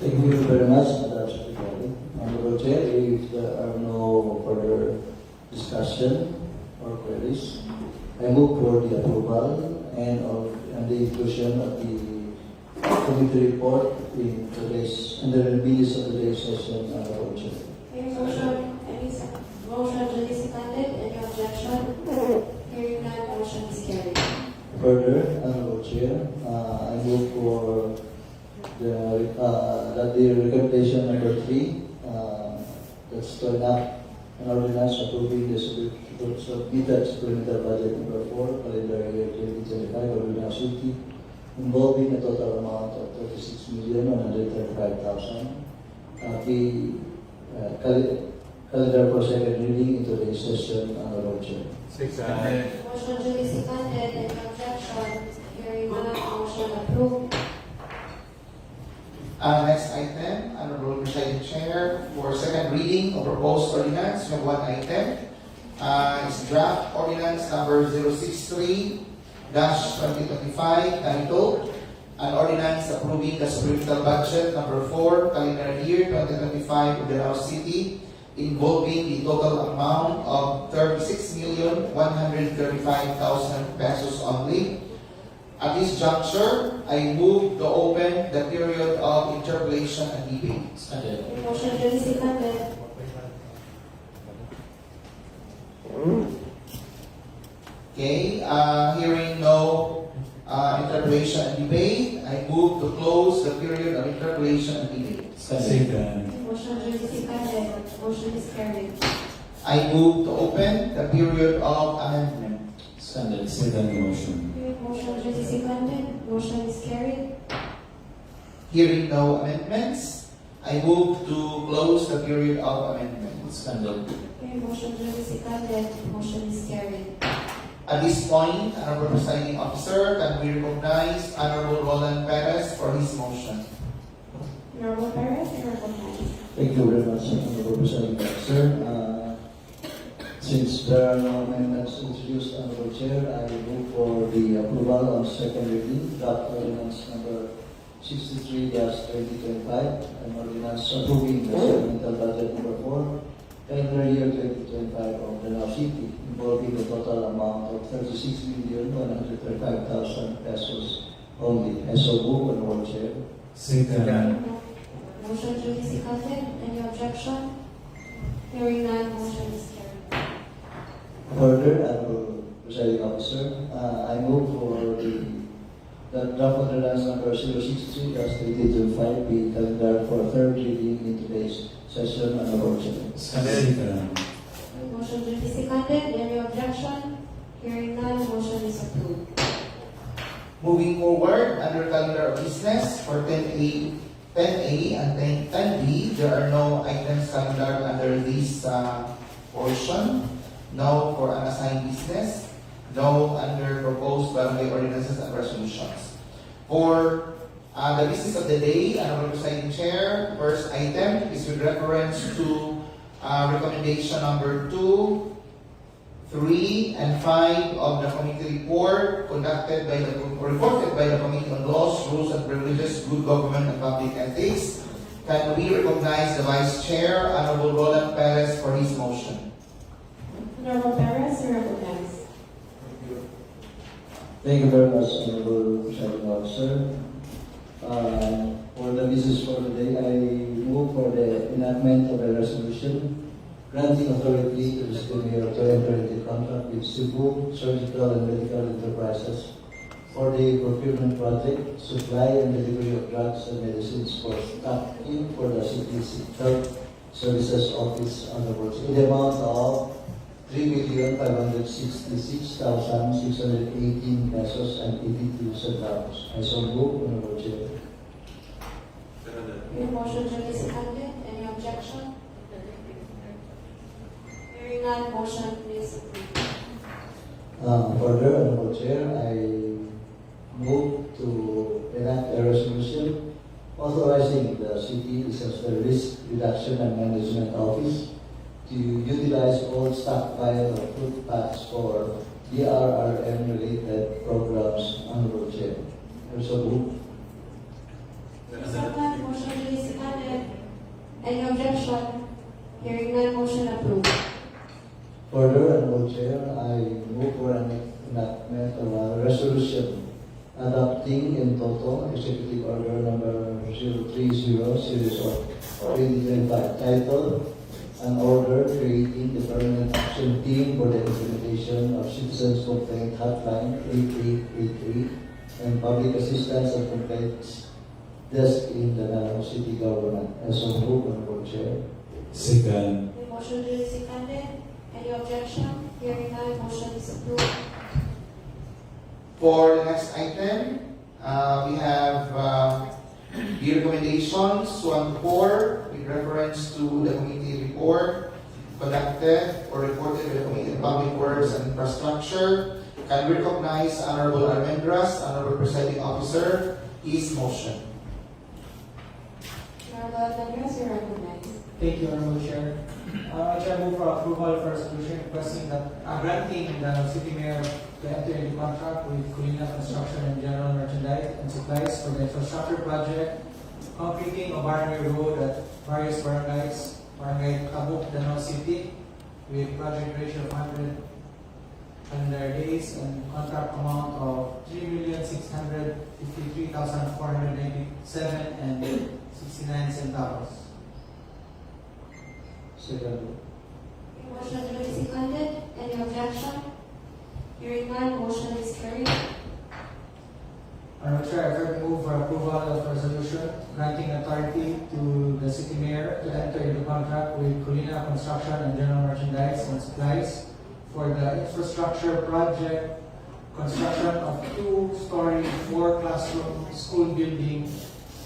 [SPEAKER 7] Thank you very much, Madam Secretary. Honorable Chair, if there are no further discussion or queries, I move for the approval and the inclusion of the committee report in the minutes of today's session, Honorable Chair.
[SPEAKER 5] May motion duly seconded. Any objection? Hearing none, motion is carried.
[SPEAKER 7] Further, Honorable Chair, I move for that the recommendation number 3, that's to enact an ordinance approving the submitted supplemental budget number 4, calendar year 2025 of Danao City, involving a total amount of 36,135,000, be calendar for second reading in today's session, Honorable Chair.
[SPEAKER 5] Motion duly seconded. Any objection? Hearing none, motion approved.
[SPEAKER 1] Next item, Honorable Presiding Chair, for second reading of proposed ordinance, we have one item. It's draft ordinance number 063-2025, titled An Ordinance Approving the Supplemental Budget number 4, calendar year 2025 of Danao City, involving the total amount of 36,135,000 pesos only. At this juncture, I move to open the period of interpellation and debate.
[SPEAKER 5] Motion duly seconded.
[SPEAKER 1] Okay, hearing no interpellation and debate, I move to close the period of interpellation and debate.
[SPEAKER 2] Second.
[SPEAKER 5] Motion duly seconded. Motion is carried.
[SPEAKER 1] I move to open the period of amendment.
[SPEAKER 10] Second.
[SPEAKER 2] Second motion.
[SPEAKER 5] Motion duly seconded. Motion is carried.
[SPEAKER 1] Hearing no amendments, I move to close the period of amendments.
[SPEAKER 10] Second.
[SPEAKER 5] Motion duly seconded. Motion is carried.
[SPEAKER 1] At this point, Honorable Presiding Officer, can we recognize Honorable Roland Perez for his motion?
[SPEAKER 5] Honorable Perez, you are recognized.
[SPEAKER 7] Thank you very much, Honorable Presiding Officer. Since there are no amendments introduced, Honorable Chair, I move for the approval on second reading, draft ordinance number 63-2025, an ordinance approving the supplemental budget number 4, calendar year 2025 of Danao City, involving the total amount of 36,135,000 pesos only. I so move, Honorable Chair.
[SPEAKER 2] Second.
[SPEAKER 5] Motion duly seconded. Any objection? Hearing none, motion is carried.
[SPEAKER 7] Further, Honorable Presiding Officer, I move for the draft ordinance number 063-2025 be calendared for third reading in today's session, Honorable Chair.
[SPEAKER 2] Second.
[SPEAKER 5] Motion duly seconded. Any objection? Hearing none, motion is approved.
[SPEAKER 1] Moving forward, under calendar of business for 10A and 10B, there are no items calendared under this portion. No for unassigned business. No under proposed barangay ordinances and resolutions. For the business of the day, Honorable Presiding Chair, first item is with reference to recommendation number 2, 3, and 5 of the committee report reported by the Committee on Laws, Rules and Privileges, Good Government and Public Ethics. Can we recognize the Vice Chair, Honorable Roland Perez, for his motion?
[SPEAKER 5] Honorable Perez, you are recognized.
[SPEAKER 7] Thank you very much, Honorable Presiding Officer. For the business for today, I move for the enactment of a resolution granting authority to the city mayor to enter into contract with Cebu Surgical and Medical Enterprises for the procurement project, supply and delivery of drugs and medicines for stocking for the city's health services office on the works in the amount of 3,566,618 pesos and 82 centavos. I so move, Honorable Chair.
[SPEAKER 5] Motion duly seconded. Any objection? Hearing none, motion is approved.
[SPEAKER 7] Further, Honorable Chair, I move to enact a resolution authorizing the City Disaster Risk Reduction and Management Office to utilize all stockpile of food packs for DRRM-related programs, Honorable Chair. Also move.
[SPEAKER 5] Second, motion duly seconded. Any objection? Hearing none, motion approved.
[SPEAKER 7] Further, Honorable Chair, I move for an enactment of a resolution adopting in total Executive Order number 030 series of 2025 titled An Order Creating the Permanent Action Team for the Implementation of Citizens Complaint Hotline 8883 and Public Assistance and Complaints Desk in the Danao City Government. As of move, Honorable Chair.
[SPEAKER 2] Second.
[SPEAKER 5] Motion duly seconded. Any objection? Hearing none, motion is approved.
[SPEAKER 1] For the next item, we have the recommendations 1 to 4 with reference to the committee report conducted or reported by the Committee on Public Works and Infrastructure. Can we recognize Honorable Almendras, Honorable Presiding Officer, his motion?
[SPEAKER 5] Honorable Almendras, you are recognized.
[SPEAKER 9] Thank you, Honorable Chair. Chair, move for approval for resolution requesting that granting the city mayor to enter into contract with Colina Construction and General Merchandise and Supplies for the infrastructure project, completing of Barangay Road at various barangays, Barangay Kabuk, Danao City, with project duration of 100 calendar days and contract amount of 3,653,497 and 69 centavos.
[SPEAKER 7] Second.
[SPEAKER 5] Motion duly seconded. Any objection? Hearing none, motion is carried.
[SPEAKER 9] Madam Chair, I further move for approval of resolution granting authority to the city mayor to enter into contract with Colina Construction and General Merchandise and Supplies for the infrastructure project construction of 2-story 4-classroom school building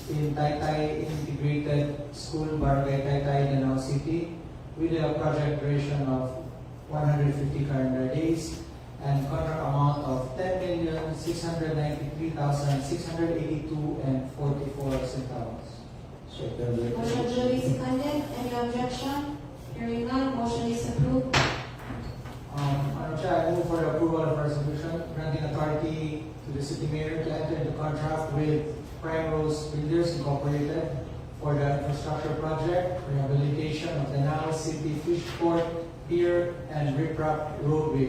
[SPEAKER 9] in Taytay Integrated School, Barangay Taytay, Danao City, with a project duration of 150 calendar days and contract amount of 10,693,682.44.
[SPEAKER 5] Motion duly seconded. Any objection? Hearing none, motion is approved.
[SPEAKER 9] Madam Chair, I move for the approval of resolution granting authority to the city mayor to enter into contract with Prime Rose Builders Incorporated for the infrastructure project rehabilitation of the Danao City Fishport Pier and Riprap Roadway,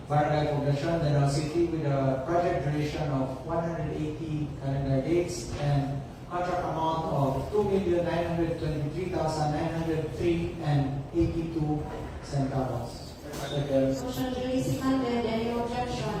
[SPEAKER 9] Barangay Poblacion, Danao City, with a project duration of 180 calendar days and contract amount of 2,923,903.82.
[SPEAKER 5] Motion duly seconded. Any objection?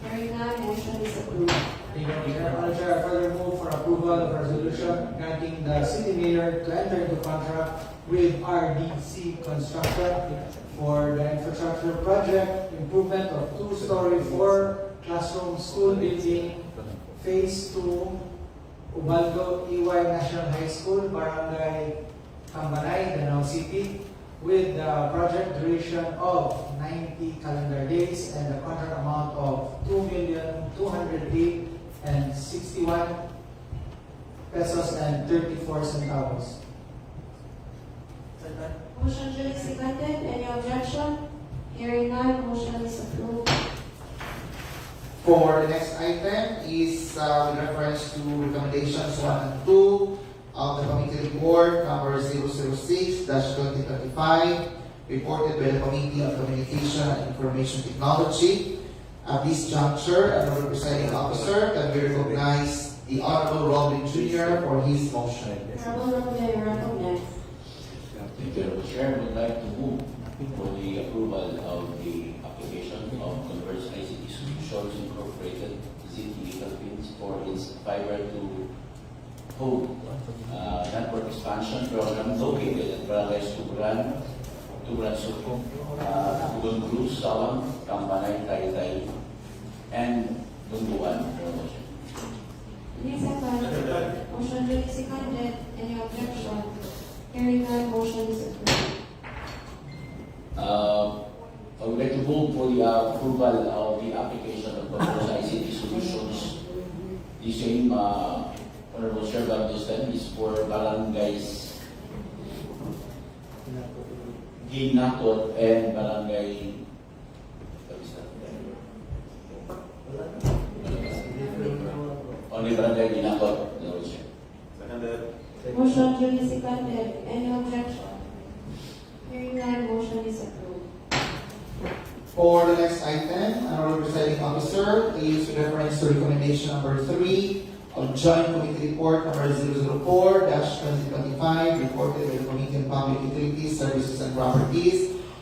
[SPEAKER 5] Hearing none, motion is approved.
[SPEAKER 9] Thank you, Madam Chair. I further move for approval of resolution granting the city mayor to enter into contract with RDC Construction for the infrastructure project improvement of 2-story 4-classroom school building phase 2, Ubaldo EY National High School, Barangay Cambanay, Danao City, with the project duration of 90 calendar days and the contract amount of 2,208,061 pesos and 34 centavos.
[SPEAKER 5] Motion duly seconded. Any objection? Hearing none, motion is approved.
[SPEAKER 1] For the next item is with reference to recommendations 1 and 2 of the committee report number 006-2025, reported by the Committee on Communication and Information Technology. At this juncture, the presiding officer can we recognize the Honorable Robin Jr. for his motion.
[SPEAKER 5] Honorable Robin, recognized.
[SPEAKER 10] Thank you, Mr. Chair. I would like to move for the approval of the application of Converge ICT Solutions Incorporated, ZTE Philippines, for its fiber to home network expansion program located at Barangay Tuburan, Suco, Tugon Cruz, Sawang, Cambanay, Taytay, and Lumbuan.
[SPEAKER 5] Any second? Motion duly seconded. Any objection? Hearing none, motion is approved.
[SPEAKER 10] I would like to move for the approval of the application of Converge ICT Solutions. The same Honorable Chair Baptistan is for barangays Ginakot and Barangay only Barangay Ginakot, Honorable Chair.
[SPEAKER 5] Motion duly seconded. Any objection? Hearing none, motion is approved.
[SPEAKER 1] For the next item, Honorable Presiding Officer, is with reference to recommendation number 3 of Joint Committee Report number 004-2025, reported by the Committee on Public Utilities, Services and Properties,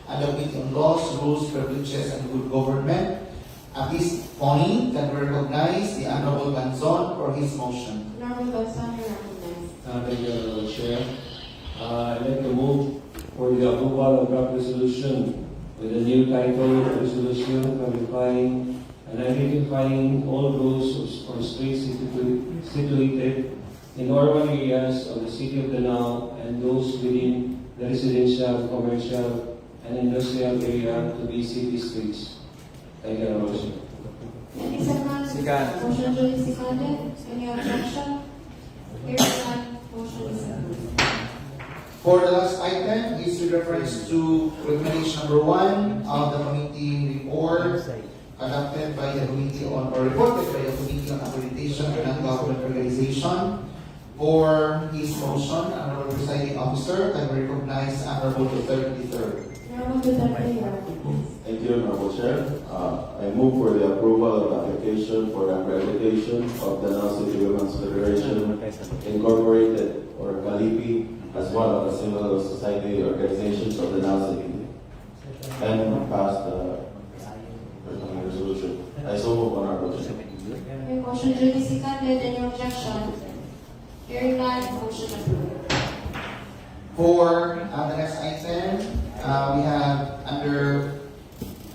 [SPEAKER 1] and the Committee on Laws, Rules, Privileges, and Good Government. At this point, can we recognize the Honorable Ganzon for his motion.
[SPEAKER 5] Honorable Ganzon, recognized.
[SPEAKER 4] Thank you, Honorable Chair. I'd like to move for the approval of draft resolution with a new title, resolution clarifying and identifying all roads or streets situated in urban areas of the city of Danao and those within the residential, commercial, and industrial area to be city streets. Thank you, Honorable Chair.
[SPEAKER 5] Any second? Motion duly seconded. Any objection? Hearing none, motion is approved.
[SPEAKER 1] For the last item is with reference to recommendation number 1 of the committee report conducted by the Committee on, or reported by the Committee on Accreditation and Non-Government Organization. For his motion, Honorable Presiding Officer, can we recognize Honorable Duterte III.
[SPEAKER 5] Honorable Duterte, recognized.
[SPEAKER 6] Thank you, Honorable Chair. I move for the approval of application for accreditation of the Danao City Women's Federation Incorporated, or Kalipi, as one of the civil society organizations of the Danao City, and pass the I so move, Honorable Chair.
[SPEAKER 5] Your motion duly seconded. Any objection? Hearing none, motion approved.
[SPEAKER 1] For the next item, we have under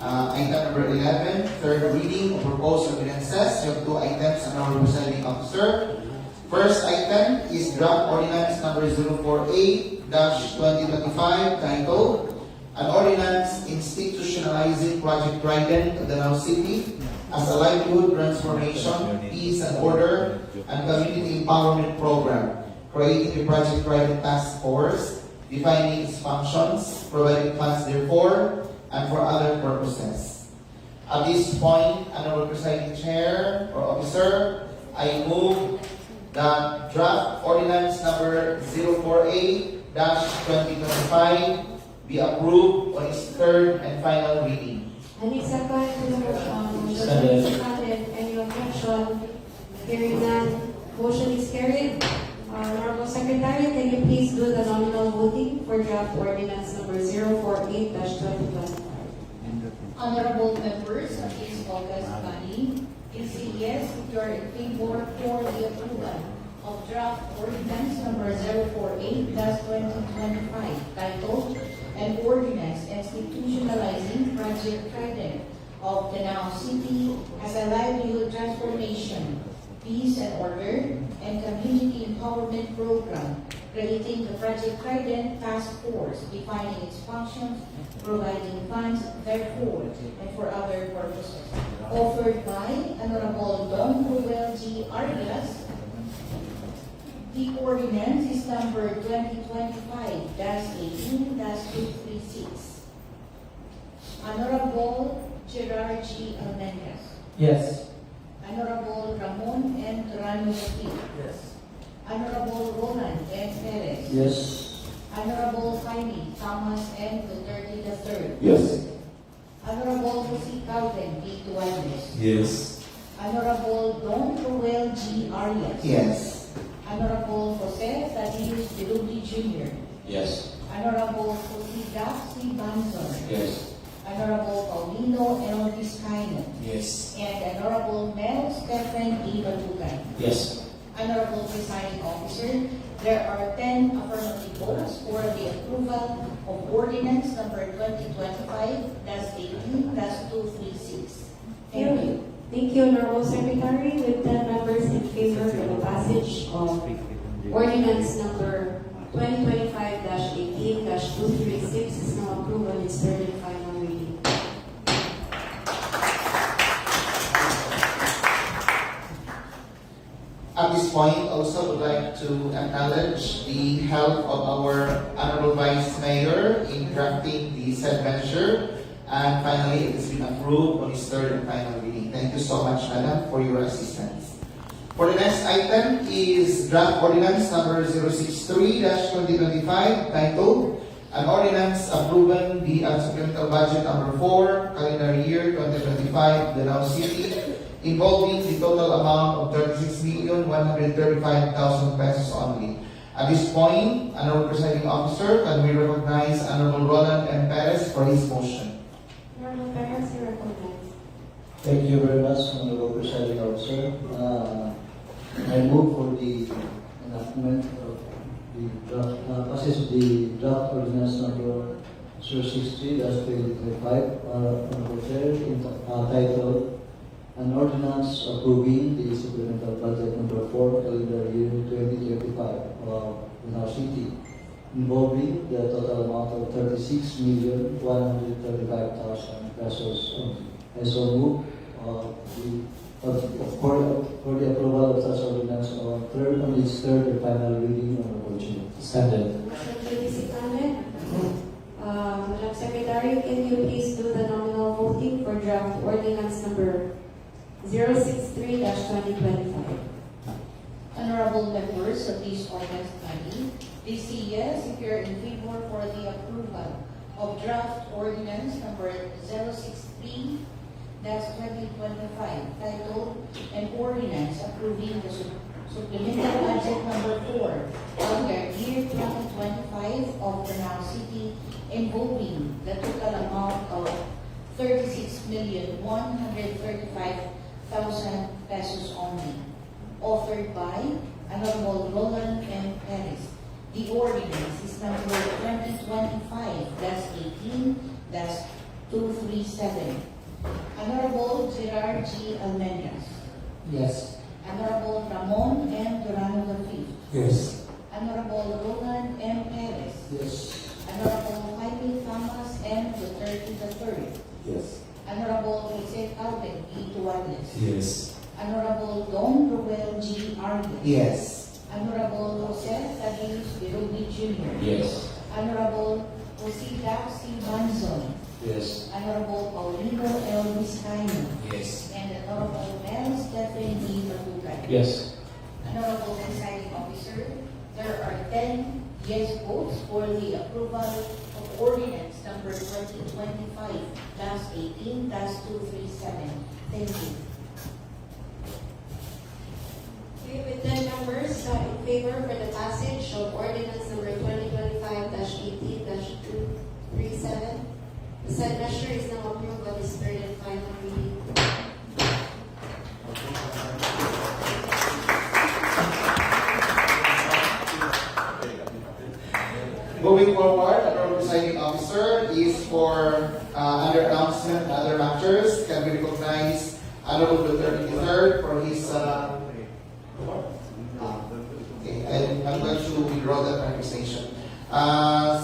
[SPEAKER 1] item number 11, third reading of proposed ordinances. You have two items, Honorable Presiding Officer. First item is draft ordinance number 048-2025 titled An Ordinance Institutionalizing Project Trident of Danao City as a Livelihood Transformation, Peace and Order, and Community Empowerment Program, creating the Project Trident Task Force, defining its functions, providing funds therefore, and for other purposes. At this point, Honorable Presiding Chair or Officer, I move that draft ordinance number 048-2025 be approved on its third and final reading.
[SPEAKER 5] Any second to the motion? Motion
[SPEAKER 4] Second.
[SPEAKER 5] duly seconded. Any objection? Hearing none, motion is carried. Honorable Secretary, can you please do the nominal voting for draft ordinance number 048-2025?
[SPEAKER 3] Honorable members of this august body, please say yes if you are in favor for the approval of draft ordinance number 048-2025 titled An Ordinance Institutionalizing Project Trident of Danao City as a Livelihood Transformation, Peace and Order, and Community Empowerment Program, creating the Project Trident Task Force, defining its functions, providing funds therefore, and for other purposes. Offered by Honorable Don Ruel G. Arias. The ordinance is number 2025-18-236. Honorable Gerard G. Almendez.
[SPEAKER 9] Yes.
[SPEAKER 3] Honorable Ramon N. Terano Gil.
[SPEAKER 9] Yes.
[SPEAKER 3] Honorable Roland N. Perez.
[SPEAKER 7] Yes.
[SPEAKER 3] Honorable Jaime Thomas N. Duterte III.
[SPEAKER 6] Yes.
[SPEAKER 3] Honorable Jose Calvin B. Duanes.
[SPEAKER 2] Yes.
[SPEAKER 3] Honorable Don Ruel G. Arias.
[SPEAKER 1] Yes.
[SPEAKER 3] Honorable Jose Thaddeus Diludi Jr.
[SPEAKER 10] Yes.
[SPEAKER 3] Honorable Jose Jack C. Banzor.
[SPEAKER 10] Yes.
[SPEAKER 3] Honorable Paulino L. Vizcaino.
[SPEAKER 2] Yes.
[SPEAKER 3] And Honorable Mel Stephen E. Balugan.
[SPEAKER 10] Yes.
[SPEAKER 3] Honorable Presiding Officer, there are 10 affirmative votes for the approval of ordinance number 2025-18-236. Thank you.
[SPEAKER 5] Thank you, Honorable Secretary. With 10 members in favor for the passage of ordinance number 2025-18-236 is now approved on its third and final reading.
[SPEAKER 1] At this point, also would like to acknowledge the help of our Honorable Vice Mayor in drafting the said measure. And finally, it has been approved on its third and final reading. Thank you so much, Madam, for your assistance. For the next item is draft ordinance number 063-2025 titled An Ordinance Approving the Supplemental Budget number 4, calendar year 2025, Danao City, involving the total amount of 36,135,000 pesos only. At this point, Honorable Presiding Officer, can we recognize Honorable Roland M. Perez for his motion?
[SPEAKER 5] Honorable Perez, you recognize.
[SPEAKER 7] Thank you very much, Honorable Presiding Officer. I move for the enactment of the draft, passage of the draft ordinance number 063-2025, Honorable Chair, titled An Ordinance Approving the Supplemental Budget number 4, calendar year 2025 of Danao City, involving the total amount of 36,135,000 pesos only. I so move for the approval of such ordinance on its third and final reading, Honorable Chair.
[SPEAKER 9] Seconded.
[SPEAKER 5] Motion duly seconded. Madam Secretary, can you please do the nominal voting for draft ordinance number 063-2025?
[SPEAKER 3] Honorable members of this august body, please say yes if you are in favor for the approval of draft ordinance number 063-2025 titled An Ordinance Approving the Supplemental Budget number 4, calendar year 2025 of Danao City, involving the total amount of 36,135,000 pesos only. Authored by Honorable Roland M. Perez. The ordinance is number 2025-18-237. Honorable Gerard G. Almendras.
[SPEAKER 9] Yes.
[SPEAKER 3] Honorable Ramon M. Durano V.
[SPEAKER 2] Yes.
[SPEAKER 3] Honorable Roland M. Perez.
[SPEAKER 7] Yes.
[SPEAKER 3] Honorable Jaime Thomas M. Duterte III.
[SPEAKER 2] Yes.
[SPEAKER 3] Honorable Jose Calvin E. Duarnes.
[SPEAKER 2] Yes.
[SPEAKER 3] Honorable Don Ruel G. Arias.
[SPEAKER 1] Yes.
[SPEAKER 3] Honorable Jose Tadeus Birubi Jr.
[SPEAKER 10] Yes.
[SPEAKER 3] Honorable Jose Daxi Banzon.
[SPEAKER 10] Yes.
[SPEAKER 3] Honorable Paulino L. Vizcaino.
[SPEAKER 2] Yes.
[SPEAKER 3] And Honorable Mel Stephen D. Batucan.
[SPEAKER 4] Yes.
[SPEAKER 3] Honorable Presiding Officer, there are 10 yes votes for the approval of ordinance number 2025-18-237. Thank you.
[SPEAKER 5] Okay, with 10 members in favor for the passage of ordinance number 2025-18-237, the said measure is now approved by this third and final reading.
[SPEAKER 1] Moving forward, Honorable Presiding Officer is for under announcement and other matters. Can we recognize Honorable Duterte III for his okay, I'm going to withdraw that accusation.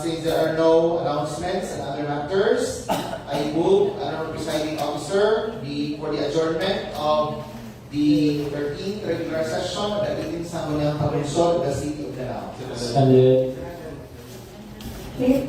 [SPEAKER 1] Since there are no announcements and other matters, I move, Honorable Presiding Officer, for the adjournment of the 13th regular session of the 18th Sangguniang Kalunsod of the City of Danao.
[SPEAKER 4] And
[SPEAKER 5] Okay,